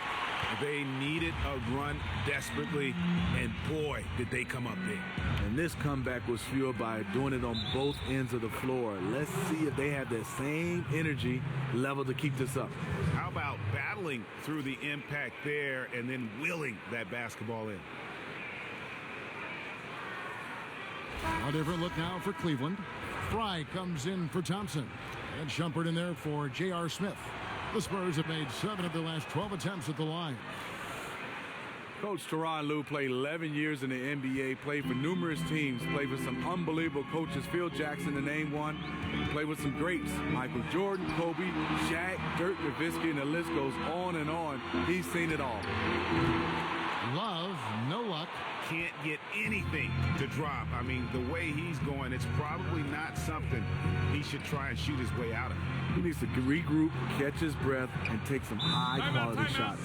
They needed a run desperately, and boy, did they come up big. And this comeback was fueled by doing it on both ends of the floor. Let's see if they have that same energy level to keep this up. How about battling through the impact there and then willing that basketball in? A different look now for Cleveland. Fry comes in for Thompson. And Shumpert in there for J.R. Smith. The Spurs have made 7 of their last 12 attempts at the line. Coach Tyronn Lue played 11 years in the NBA, played for numerous teams, played with some unbelievable coaches. Phil Jackson, to name one. Played with some greats. Michael Jordan, Kobe, Shaq, Dirk Nowitzki, and the list goes on and on. He's seen it all. Love, no luck. Can't get anything to drop. I mean, the way he's going, it's probably not something he should try and shoot his way out of. He needs to regroup, catch his breath, and take some high-quality shots.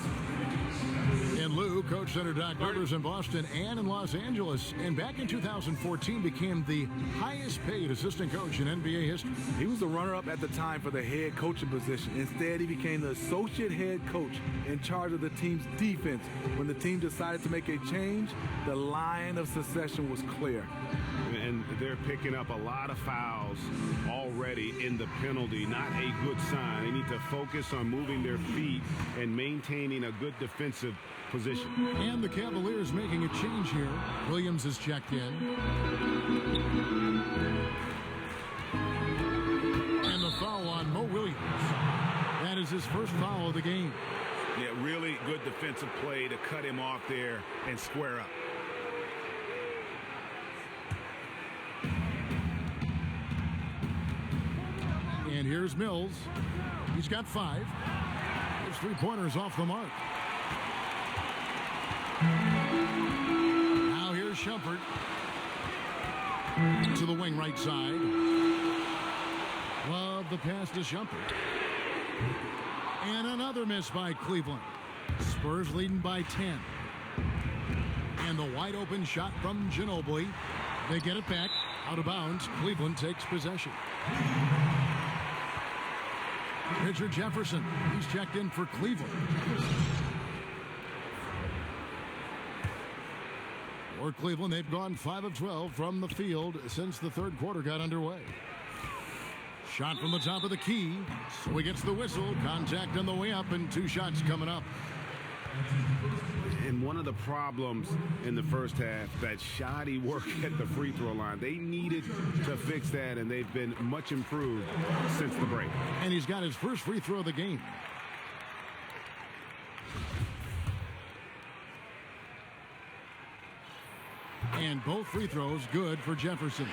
And Lue coached under Doc Rivers in Boston and in Los Angeles, and back in 2014 became the highest-paid assistant coach in NBA history. He was the runner-up at the time for the head coaching position. Instead, he became the associate head coach in charge of the team's defense. When the team decided to make a change, the line of succession was clear. And they're picking up a lot of fouls already in the penalty. Not a good sign. They need to focus on moving their feet and maintaining a good defensive position. And the Cavaliers making a change here. Williams is checked in. And the foul on Mo Williams. That is his first foul of the game. Yeah, really good defensive play to cut him off there and square up. And here's Mills. He's got 5. His 3-pointers off the mark. Now here's Shumpert. To the wing right side. Love the pass to Shumpert. And another miss by Cleveland. Spurs leading by 10. And the wide open shot from Ginobili. They get it back. Out of bounds. Cleveland takes possession. Pitcher Jefferson. He's checked in for Cleveland. For Cleveland, they've gone 5 of 12 from the field since the third quarter got underway. Shot from the top of the key. So he gets the whistle. Contact on the way up, and 2 shots coming up. And one of the problems in the first half, that shoddy work at the free throw line. They needed to fix that, and they've been much improved since the break. And he's got his first free throw of the game. And both free throws good for Jefferson.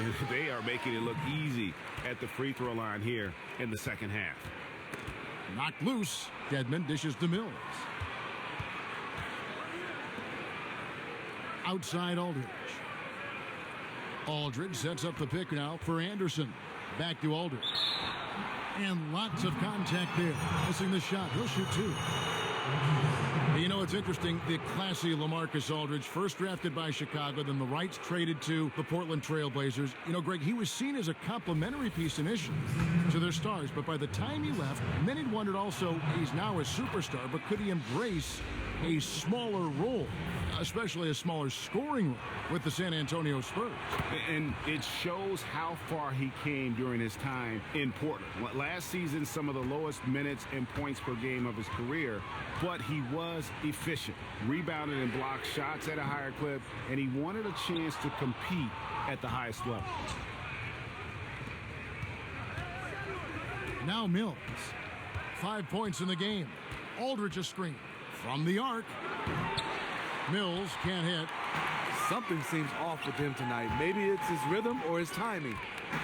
And they are making it look easy at the free throw line here in the second half. Knocked loose. Dedmon dishes to Mills. Outside Aldridge. Aldridge sets up the pick now for Anderson. Back to Aldridge. And lots of contact there. Missing the shot. He'll shoot 2. You know, it's interesting. The classy LaMarcus Aldridge, first drafted by Chicago, then the rights traded to the Portland Trail Blazers. You know, Greg, he was seen as a complimentary piece initially to their stars, but by the time he left, many wondered also, he's now a superstar, but could he embrace a smaller role, especially a smaller scoring role with the San Antonio Spurs. And it shows how far he came during his time in Portland. Last season, some of the lowest minutes and points per game of his career, but he was efficient, rebounded and blocked shots at a higher clip, and he wanted a chance to compete at the highest level. Now Mills. 5 points in the game. Aldridge a screen from the arc. Mills can't hit. Something seems off with him tonight. Maybe it's his rhythm or his timing.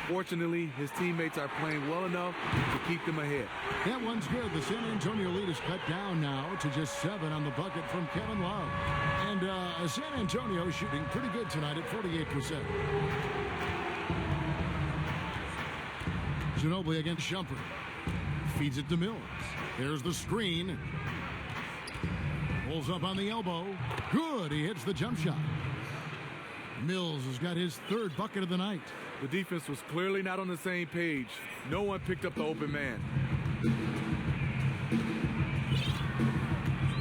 Fortunately, his teammates are playing well enough to keep them ahead. That one's good. The San Antonio lead is cut down now to just 7 on the bucket from Kevin Love. And San Antonio shooting pretty good tonight at 48%. Ginobili against Shumpert. Feeds it to Mills. There's the screen. Pulls up on the elbow. Good. He hits the jump shot. Mills has got his 3rd bucket of the night. The defense was clearly not on the same page. No one picked up the open man.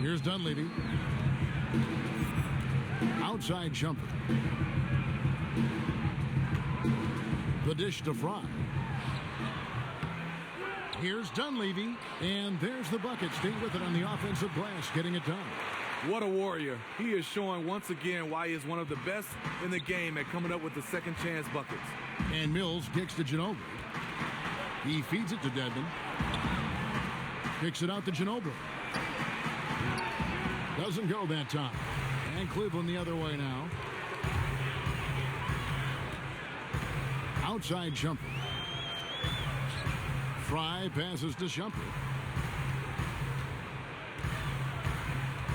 Here's Dunleavy. Outside Shumpert. The dish to Fry. Here's Dunleavy, and there's the bucket. Stay with it on the offensive glass, getting it done. What a warrior. He is showing once again why he is one of the best in the game at coming up with the second chance buckets. And Mills kicks to Ginobili. He feeds it to Dedmon. Kicks it out to Ginobili. Doesn't go that time. And Cleveland the other way now. Outside Shumpert. Fry passes to Shumpert.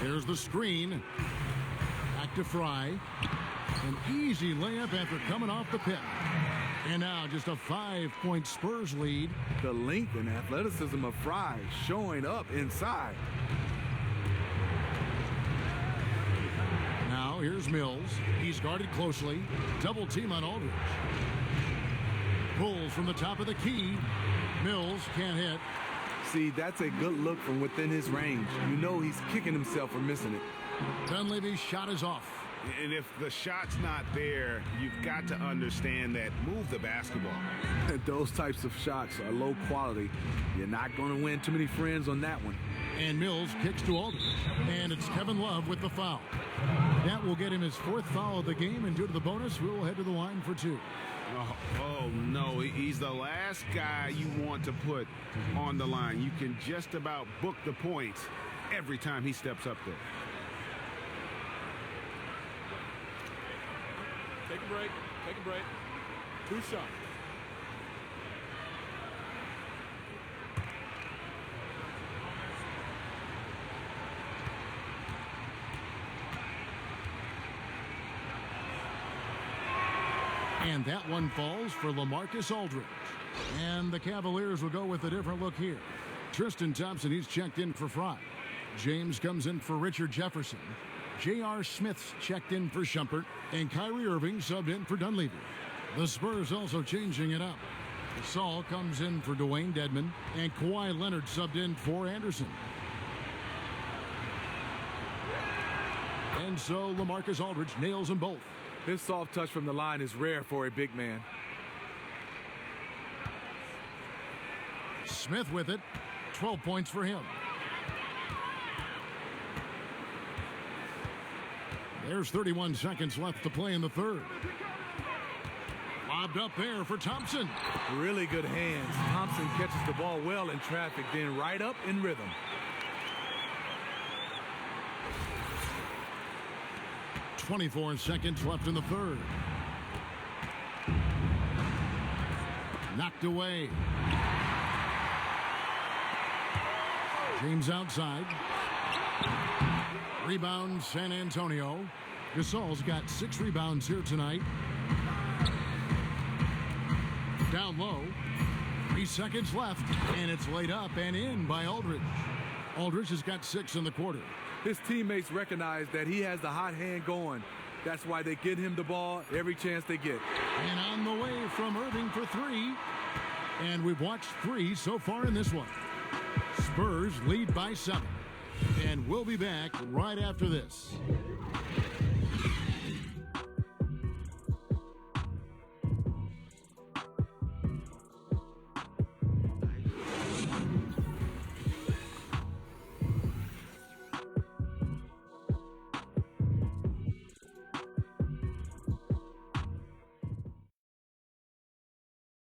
There's the screen. Back to Fry. An easy layup after coming off the pit. And now just a 5-point Spurs lead. The length and athleticism of Fry showing up inside. Now here's Mills. He's guarded closely. Double team on Aldridge. Pulls from the top of the key. Mills can't hit. See, that's a good look from within his range. You know he's kicking himself for missing it. Dunleavy's shot is off. And if the shot's not there, you've got to understand that. Move the basketball. Those types of shots are low quality. You're not going to win too many friends on that one. And Mills kicks to Aldridge. And it's Kevin Love with the foul. That will get him his 4th foul of the game, and due to the bonus, we'll head to the line for 2. Oh, no, he's the last guy you want to put on the line. You can just about book the points every time he steps up there. Take a break. Take a break. 2 shots. And that one falls for LaMarcus Aldridge. And the Cavaliers will go with a different look here. Tristan Thompson, he's checked in for Fry. James comes in for Richard Jefferson. J.R. Smith's checked in for Shumpert. And Kyrie Irving subbed in for Dunleavy. The Spurs also changing it up. Gasol comes in for Dwayne Dedmon. And Kawhi Leonard subbed in for Anderson. And so LaMarcus Aldridge nails them both. His soft touch from the line is rare for a big man. Smith with it. 12 points for him. There's 31 seconds left to play in the 3rd. Lobbed up there for Thompson. Really good hands. Thompson catches the ball well in traffic, then right up in rhythm. .24 seconds left in the 3rd. Knocked away. James outside. Rebound San Antonio. Gasol's got 6 rebounds here tonight. Down low. 3 seconds left. And it's laid up and in by Aldridge. Aldridge has got 6 in the quarter. His teammates recognize that he has the hot hand going. That's why they get him the ball every chance they get. And on the way from Irving for 3. And we've watched 3 so far in this one. Spurs lead by 7. And we'll be back right after this.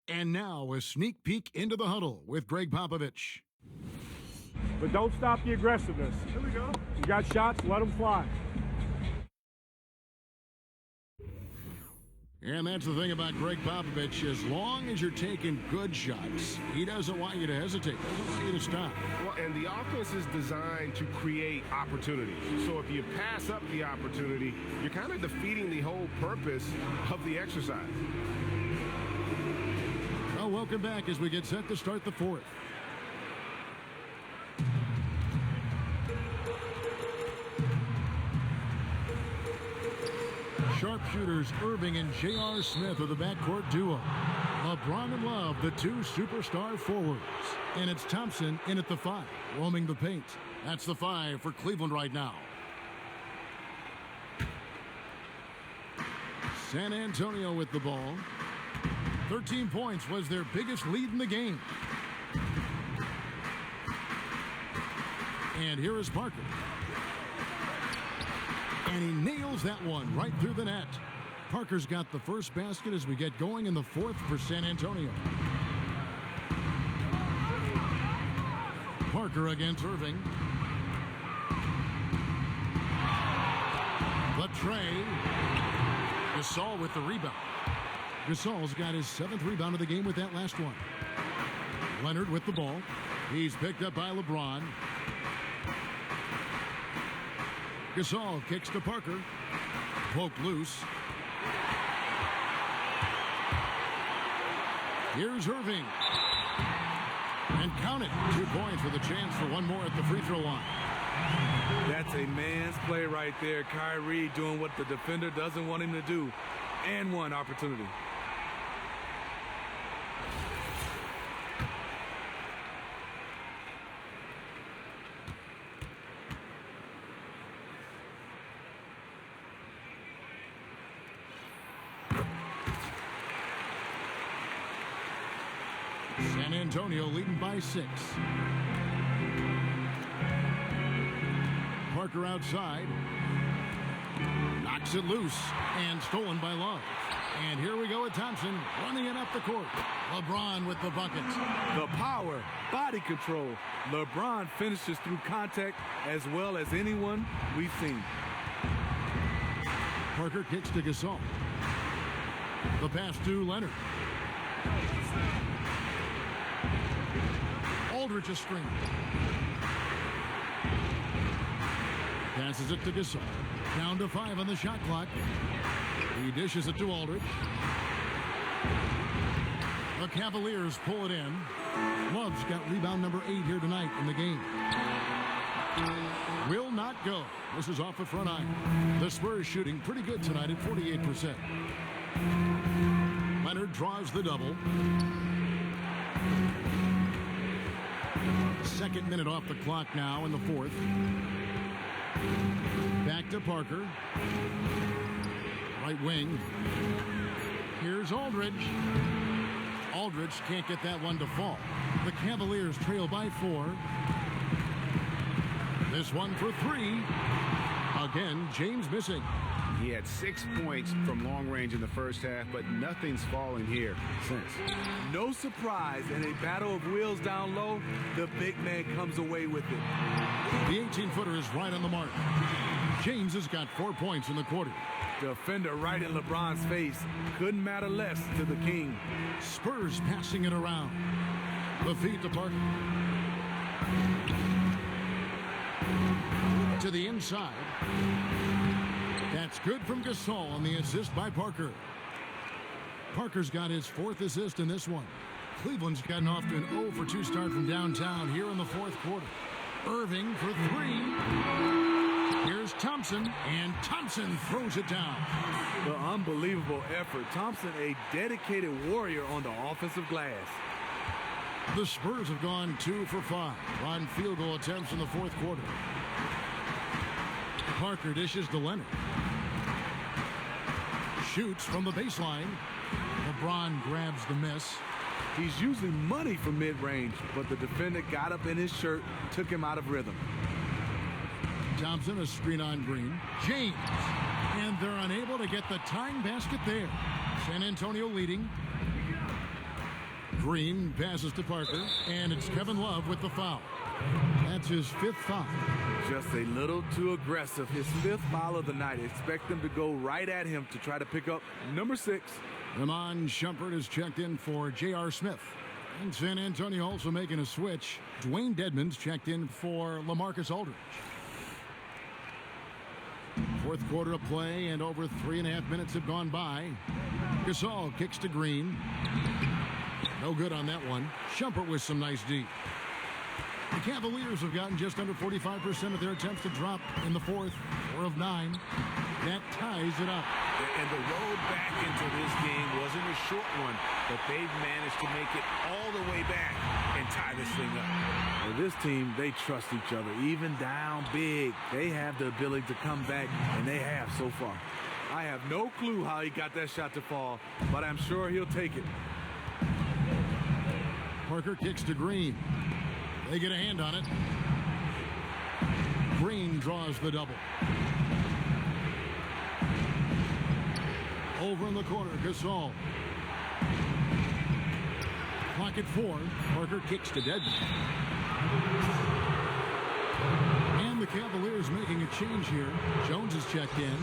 And now a sneak peek into the huddle with Greg Popovich. But don't stop the aggressiveness. Here we go. You got shots, let them fly. And that's the thing about Greg Popovich. As long as you're taking good shots, he doesn't want you to hesitate. Doesn't want you to stop. Well, and the offense is designed to create opportunities. So if you pass up the opportunity, you're kind of defeating the whole purpose of the exercise. Well, welcome back as we get set to start the fourth. Sharpshooters Irving and J.R. Smith are the backcourt duo. LeBron and Love, the two superstar forwards. And it's Thompson in at the 5, roaming the paint. That's the 5 for Cleveland right now. San Antonio with the ball. 13 points was their biggest lead in the game. And here is Parker. And he nails that one right through the net. Parker's got the first basket as we get going in the fourth for San Antonio. Parker against Irving. Latrey. Gasol with the rebound. Gasol's got his 7th rebound of the game with that last one. Leonard with the ball. He's picked up by LeBron. Gasol kicks to Parker. Poked loose. Here's Irving. And count it. 2 points with a chance for one more at the free throw line. That's a man's play right there. Kyrie doing what the defender doesn't want him to do. And one opportunity. San Antonio leading by 6. Parker outside. Knocks it loose and stolen by Love. And here we go with Thompson running it up the court. LeBron with the bucket. The power, body control. LeBron finishes through contact as well as anyone we've seen. Parker kicks to Gasol. The pass to Leonard. Aldridge a screen. Passes it to Gasol. Down to 5 on the shot clock. He dishes it to Aldridge. The Cavaliers pull it in. Love's got rebound number 8 here tonight in the game. Will not go. This is off the front iron. The Spurs shooting pretty good tonight at 48%. Leonard draws the double. 2nd minute off the clock now in the 4th. Back to Parker. Right wing. Here's Aldridge. Aldridge can't get that one to fall. The Cavaliers trail by 4. This one for 3. Again, James missing. He had 6 points from long range in the first half, but nothing's fallen here since. No surprise, in a battle of wheels down low, the big man comes away with it. The 18-footer is right on the mark. James has got 4 points in the quarter. Defender right in LeBron's face. Couldn't matter less to the king. Spurs passing it around. The feed to Parker. To the inside. That's good from Gasol on the assist by Parker. Parker's got his 4th assist in this one. Cleveland's gotten off to an 0 for 2 start from downtown here in the 4th quarter. Irving for 3. Here's Thompson, and Thompson throws it down. The unbelievable effort. Thompson, a dedicated warrior on the offensive glass. The Spurs have gone 2 for 5 on field goal attempts in the 4th quarter. Parker dishes to Leonard. Shoots from the baseline. LeBron grabs the miss. He's usually money from mid-range, but the defender got up in his shirt, took him out of rhythm. Thompson, a screen on Green. James. And they're unable to get the tying basket there. San Antonio leading. Green passes to Parker, and it's Kevin Love with the foul. That's his 5th foul. Just a little too aggressive. His 5th foul of the night. Expect them to go right at him to try to pick up number 6. Iman Shumpert is checked in for J.R. Smith. And San Antonio also making a switch. Dwayne Dedmon's checked in for LaMarcus Aldridge. 4th quarter of play, and over 3.5 minutes have gone by. Gasol kicks to Green. No good on that one. Shumpert with some nice D. The Cavaliers have gotten just under 45% of their attempts to drop in the 4th. 4 of 9. That ties it up. And the road back into this game wasn't a short one, but they've managed to make it all the way back and tie this thing up. Well, this team, they trust each other. Even down big, they have the ability to come back, and they have so far. I have no clue how he got that shot to fall, but I'm sure he'll take it. Parker kicks to Green. They get a hand on it. Green draws the double. Over in the corner, Gasol. Clock at 4. Parker kicks to Dedmon. And the Cavaliers making a change here. Jones is checked in.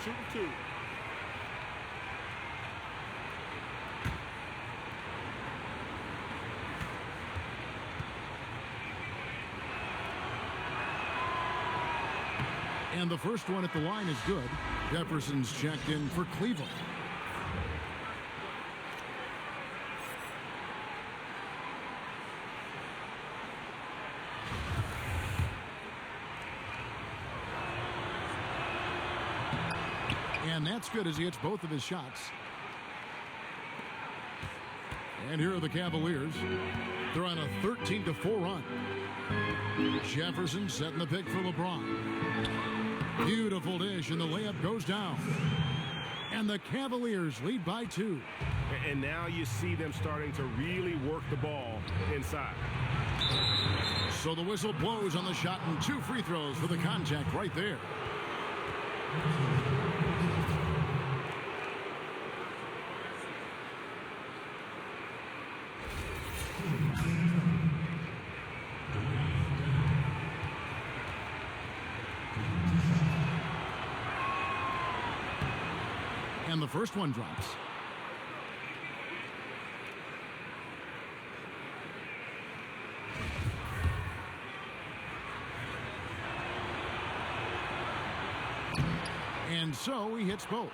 Shoot 2. And the first one at the line is good. Jefferson's checked in for Cleveland. And that's good as he hits both of his shots. And here are the Cavaliers. They're on a 13-4 run. Jefferson setting the pick for LeBron. Beautiful dish, and the layup goes down. And the Cavaliers lead by 2. And now you see them starting to really work the ball inside. So the whistle blows on the shot, and 2 free throws for the contact right there. And the first one drops. And so he hits both.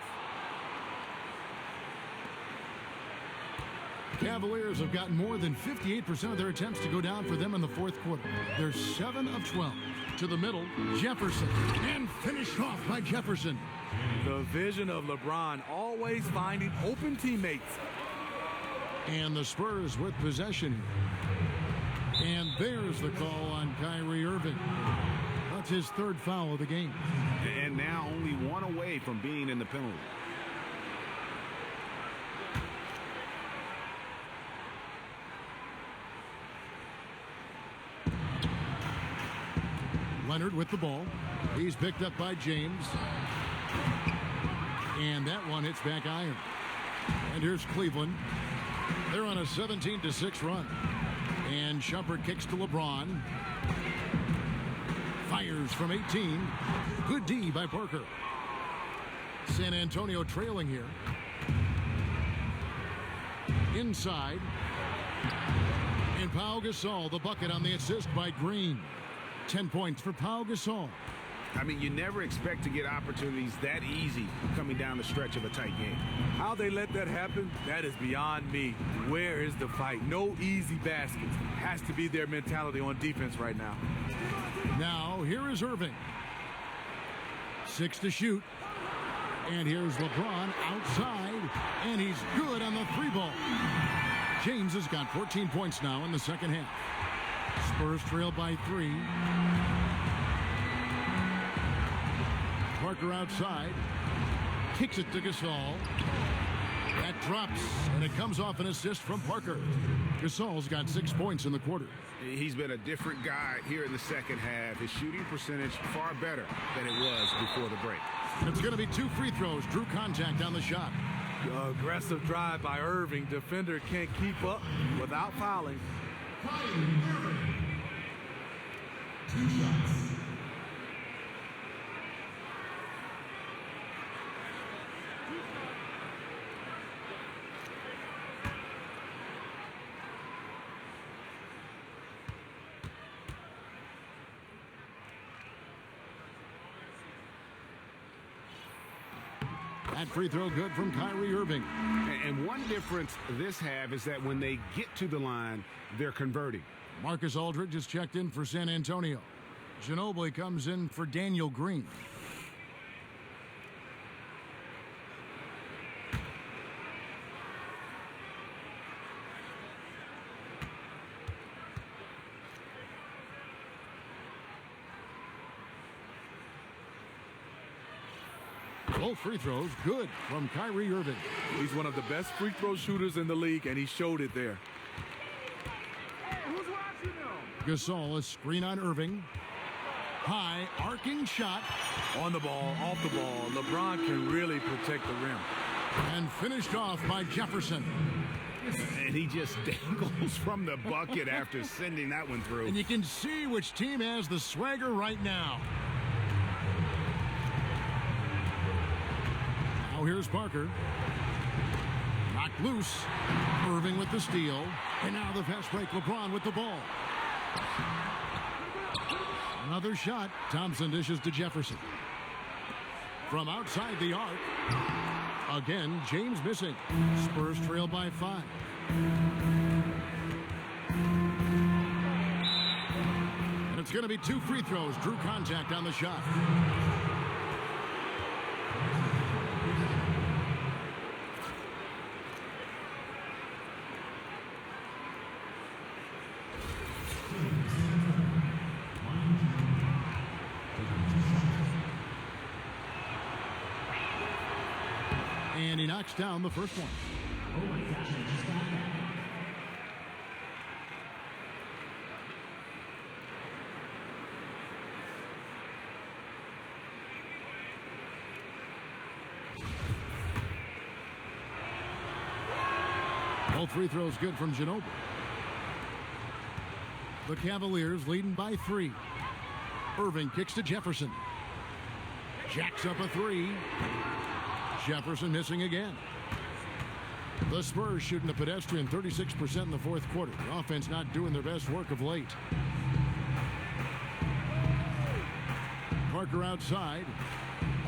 Cavaliers have gotten more than 58% of their attempts to go down for them in the 4th quarter. They're 7 of 12. To the middle, Jefferson. And finished off by Jefferson. The vision of LeBron, always finding open teammates. And the Spurs with possession. And there's the call on Kyrie Irving. That's his 3rd foul of the game. And now only 1 away from being in the penalty. Leonard with the ball. He's picked up by James. And that one hits back iron. And here's Cleveland. They're on a 17-6 run. And Shumpert kicks to LeBron. Fires from 18. Good D by Parker. San Antonio trailing here. Inside. And Pau Gasol, the bucket on the assist by Green. 10 points for Pau Gasol. I mean, you never expect to get opportunities that easy coming down the stretch of a tight game. How they let that happen, that is beyond me. Where is the fight? No easy baskets. Has to be their mentality on defense right now. Now, here is Irving. 6 to shoot. And here's LeBron outside, and he's good on the 3-ball. James has got 14 points now in the second half. Spurs trail by 3. Parker outside, kicks it to Gasol. That drops, and it comes off an assist from Parker. Gasol's got 6 points in the quarter. He's been a different guy here in the second half. His shooting percentage far better than it was before the break. It's going to be 2 free throws. Drew contact on the shot. Aggressive drive by Irving. Defender can't keep up without fouling. 2 shots. That free throw good from Kyrie Irving. And one difference this half is that when they get to the line, they're converting. Marcus Aldridge is checked in for San Antonio. Ginobili comes in for Daniel Green. Both free throws good from Kyrie Irving. He's one of the best free throw shooters in the league, and he showed it there. Hey, who's watching now? Gasol, a screen on Irving. High, arcing shot. On the ball, off the ball. LeBron can really protect the rim. And finished off by Jefferson. And he just dangles from the bucket after sending that one through. And you can see which team has the swagger right now. Now here's Parker. Knocked loose. Irving with the steal. And now the fast break. LeBron with the ball. Another shot. Thompson dishes to Jefferson. From outside the arc. Again, James missing. Spurs trail by 5. And it's going to be 2 free throws. Drew contact on the shot. And he knocks down the first one. Oh my gosh, I just got that. Both free throws good from Ginobili. The Cavaliers leading by 3. Irving kicks to Jefferson. Jacks up a 3. Jefferson missing again. The Spurs shooting the pedestrian 36% in the fourth quarter. The offense not doing their best work of late. Parker outside.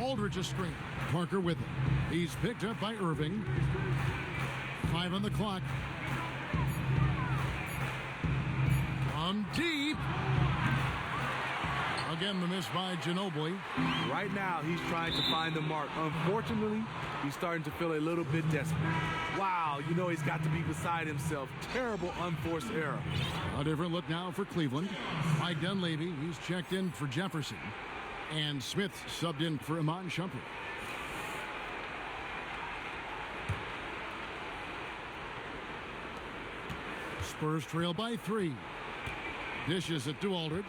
Aldridge a screen. Parker with it. He's picked up by Irving. 5 on the clock. From deep. Again, the miss by Ginobili. Right now, he's trying to find the mark. Unfortunately, he's starting to feel a little bit desperate. Wow, you know he's got to be beside himself. Terrible unforced error. A different look now for Cleveland. Mike Dunleavy, he's checked in for Jefferson. And Smith subbed in for Iman Shumpert. Spurs trail by 3. Dishes it to Aldridge.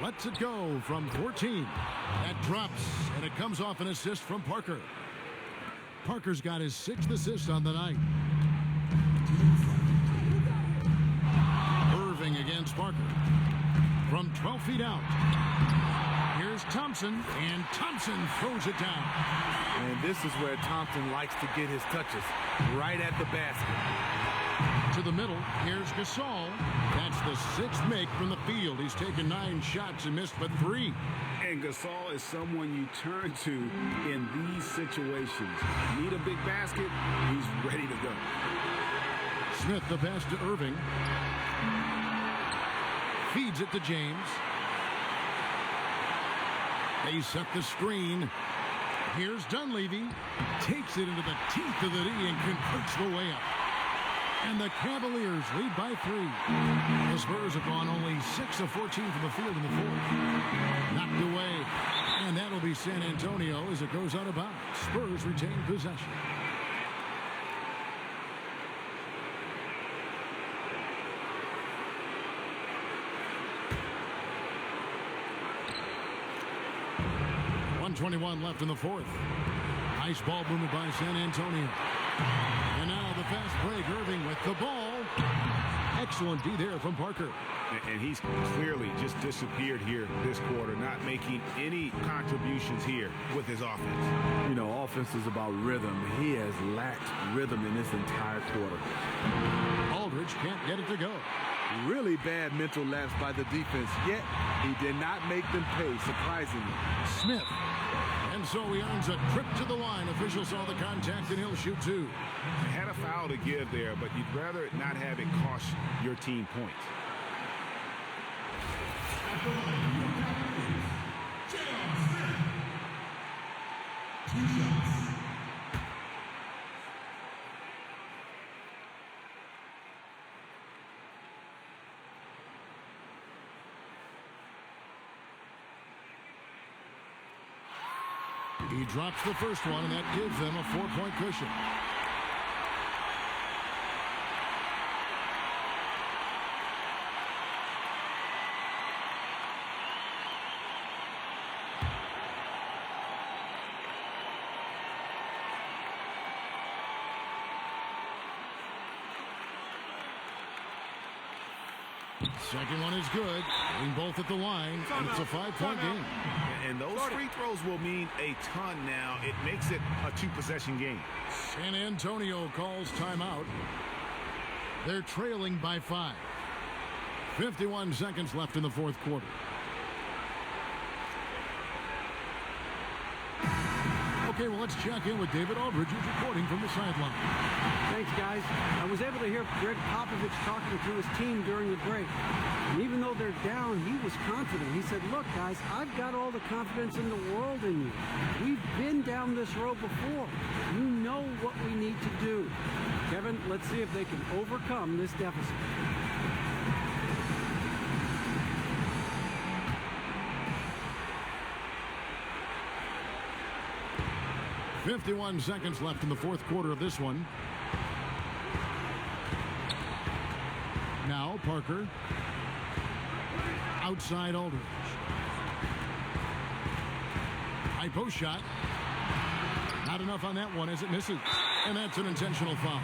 Lets it go from 14. That drops, and it comes off an assist from Parker. Parker's got his 6th assist on the night. Irving against Parker. From 12 feet out. Here's Thompson, and Thompson throws it down. And this is where Thompson likes to get his touches, right at the basket. To the middle, here's Gasol. That's the 6th make from the field. He's taken 9 shots and missed but 3. And Gasol is someone you turn to in these situations. Need a big basket, he's ready to go. Smith the pass to Irving. Feeds it to James. They set the screen. Here's Dunleavy. Takes it into the teeth of the D and converts the layup. And the Cavaliers lead by 3. The Spurs have gone only 6 of 14 from the field in the fourth. Knocked away. And that'll be San Antonio as it goes out of bounds. Spurs retain possession. .21 left in the fourth. Nice ball movement by San Antonio. And now the fast break. Irving with the ball. Excellent D there from Parker. And he's clearly just disappeared here this quarter, not making any contributions here with his offense. You know, offense is about rhythm. He has lacked rhythm in this entire quarter. Aldridge can't get it to go. Really bad mental lapse by the defense, yet he did not make them pay, surprisingly. Smith. And so he earns a trip to the line. Official saw the contact, and he'll shoot 2. Had a foul to give there, but you'd rather not have it cost your team points. He drops the first one, and that gives them a 4-point cushion. Second one is good. Getting both at the line, and it's a 5-point game. And those free throws will mean a ton now. It makes it a 2-possession game. San Antonio calls timeout. They're trailing by 5. 51 seconds left in the fourth quarter. Okay, well, let's check in with David Aldridge, who's reporting from the sideline. Thanks, guys. I was able to hear Greg Popovich talking to his team during the break. And even though they're down, he was confident. He said, look, guys, I've got all the confidence in the world in you. We've been down this road before. You know what we need to do. Kevin, let's see if they can overcome this deficit. .51 seconds left in the fourth quarter of this one. Now Parker. Outside Aldridge. High post shot. Not enough on that one as it misses. And that's an intentional foul.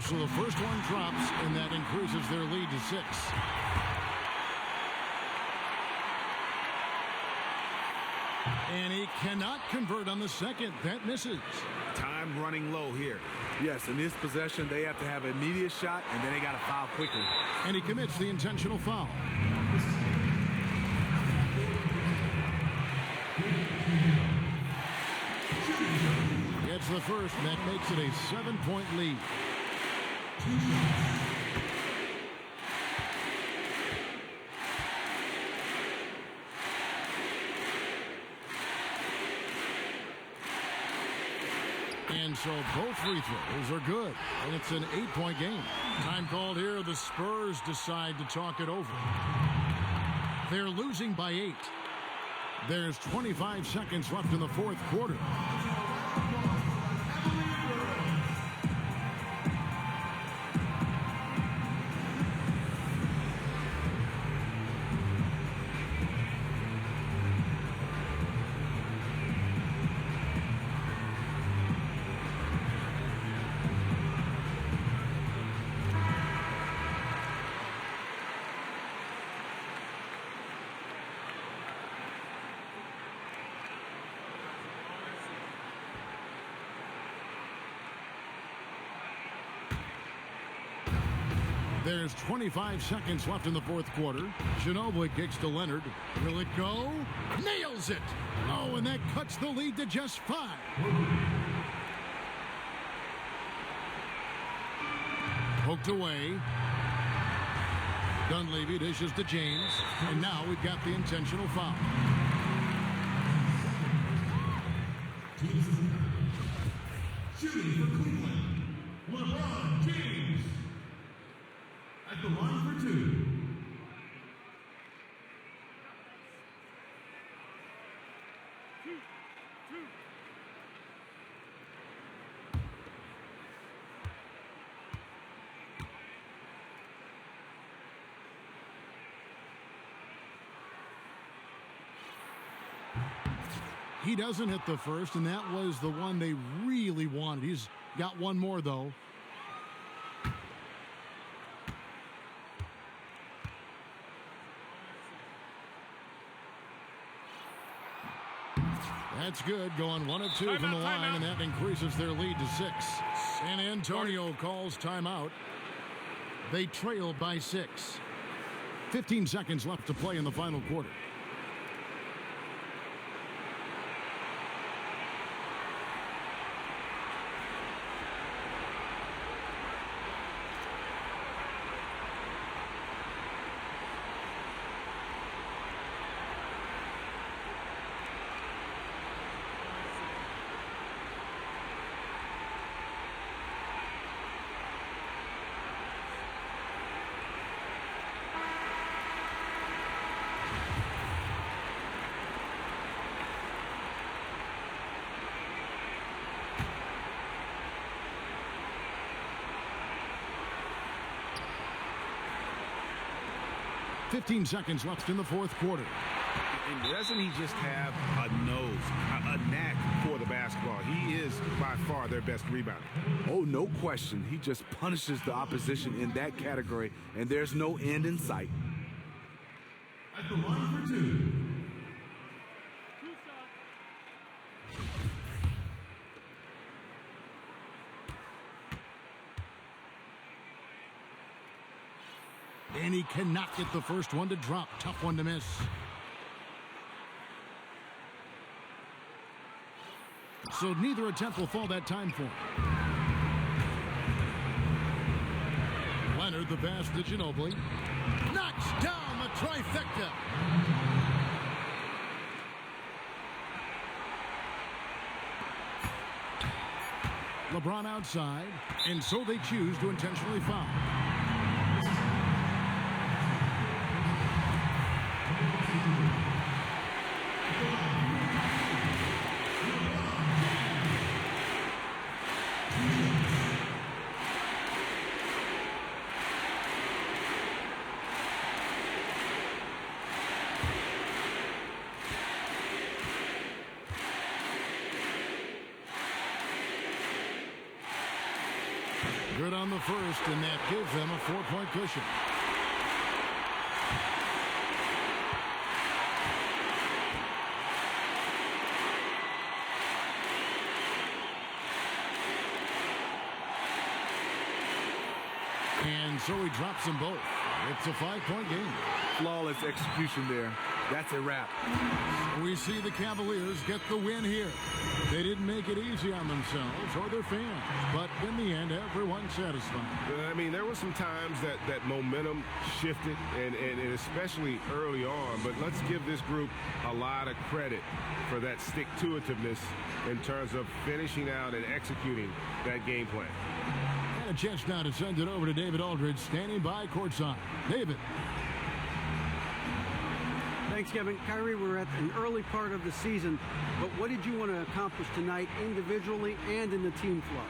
So the first one drops, and that increases their lead to 6. And he cannot convert on the second. That misses. Time running low here. Yes, in this possession, they have to have an immediate shot, and then they got to foul quickly. And he commits the intentional foul. Gets the first, and that makes it a 7-point lead. And so both free throws are good, and it's an 8-point game. Time called here. The Spurs decide to talk it over. They're losing by 8. There's 25 seconds left in the fourth quarter. There's 25 seconds left in the fourth quarter. Ginobili kicks to Leonard. Will it go? Nails it! Oh, and that cuts the lead to just 5. Poked away. Dunleavy dishes to James. And now we've got the intentional foul. Shooting for Cleveland, LeBron James. At the line for 2. He doesn't hit the first, and that was the one they really wanted. He's got one more, though. That's good. Going 1 of 2 from the line, and that increases their lead to 6. San Antonio calls timeout. They trail by 6. 15 seconds left to play in the final quarter. Fifteen seconds left in the fourth quarter. And doesn't he just have a nose, a knack for the basketball? He is by far their best rebounder. Oh, no question. He just punishes the opposition in that category, and there's no end in sight. At the line for 2. And he cannot get the first one to drop. Tough one to miss. So neither attempt will fall that time for him. Leonard, the pass to Ginobili. Knocks down the trifecta. LeBron outside, and so they choose to intentionally foul. Good on the first, and that gives them a 4-point cushion. And so he drops them both. It's a 5-point game. Flawless execution there. That's a wrap. We see the Cavaliers get the win here. They didn't make it easy on themselves or their fans, but in the end, everyone's satisfied. I mean, there were some times that momentum shifted, and especially early on, but let's give this group a lot of credit for that stick-to-itiveness in terms of finishing out and executing that game plan. And a chance now to send it over to David Aldridge, standing by courtside. David. Thanks, Kevin. Kyrie, we're at an early part of the season, but what did you want to accomplish tonight individually and in the team flow?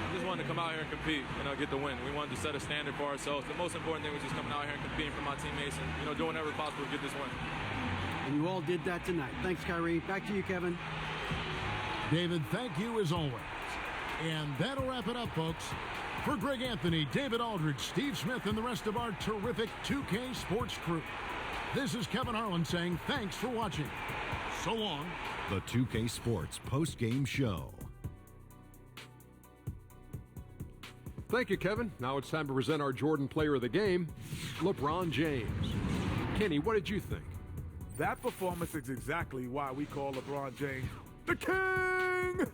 I just wanted to come out here and compete, get the win. We wanted to set a standard for ourselves. The most important thing was just coming out here and competing for my teammates and, doing whatever possible to get this win. And you all did that tonight. Thanks, Kyrie. Back to you, Kevin. David, thank you as always. And that'll wrap it up, folks. For Greg Anthony, David Aldridge, Steve Smith, and the rest of our terrific 2K Sports crew, this is Kevin Harlan saying thanks for watching. So long. The 2K Sports post-game show. Thank you, Kevin. Now it's time to present our Jordan Player of the Game, LeBron James. Kenny, what did you think? That performance is exactly why we call LeBron James the King.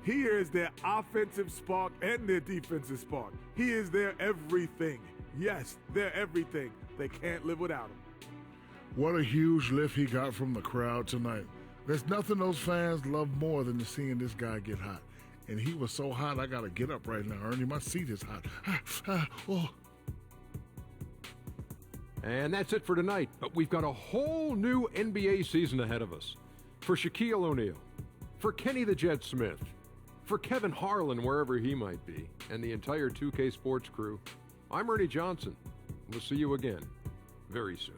He is their offensive spark and their defensive spark. He is their everything. Yes, they're everything. They can't live without him. What a huge lift he got from the crowd tonight. There's nothing those fans love more than seeing this guy get hot. And he was so hot, I got to get up right now, Ernie. My seat is hot. Oh. And that's it for tonight. But we've got a whole new NBA season ahead of us. For Shaquille O'Neal, for Kenny the Jet Smith, for Kevin Harlan, wherever he might be, and the entire 2K Sports crew, I'm Ernie Johnson. We'll see you again very soon.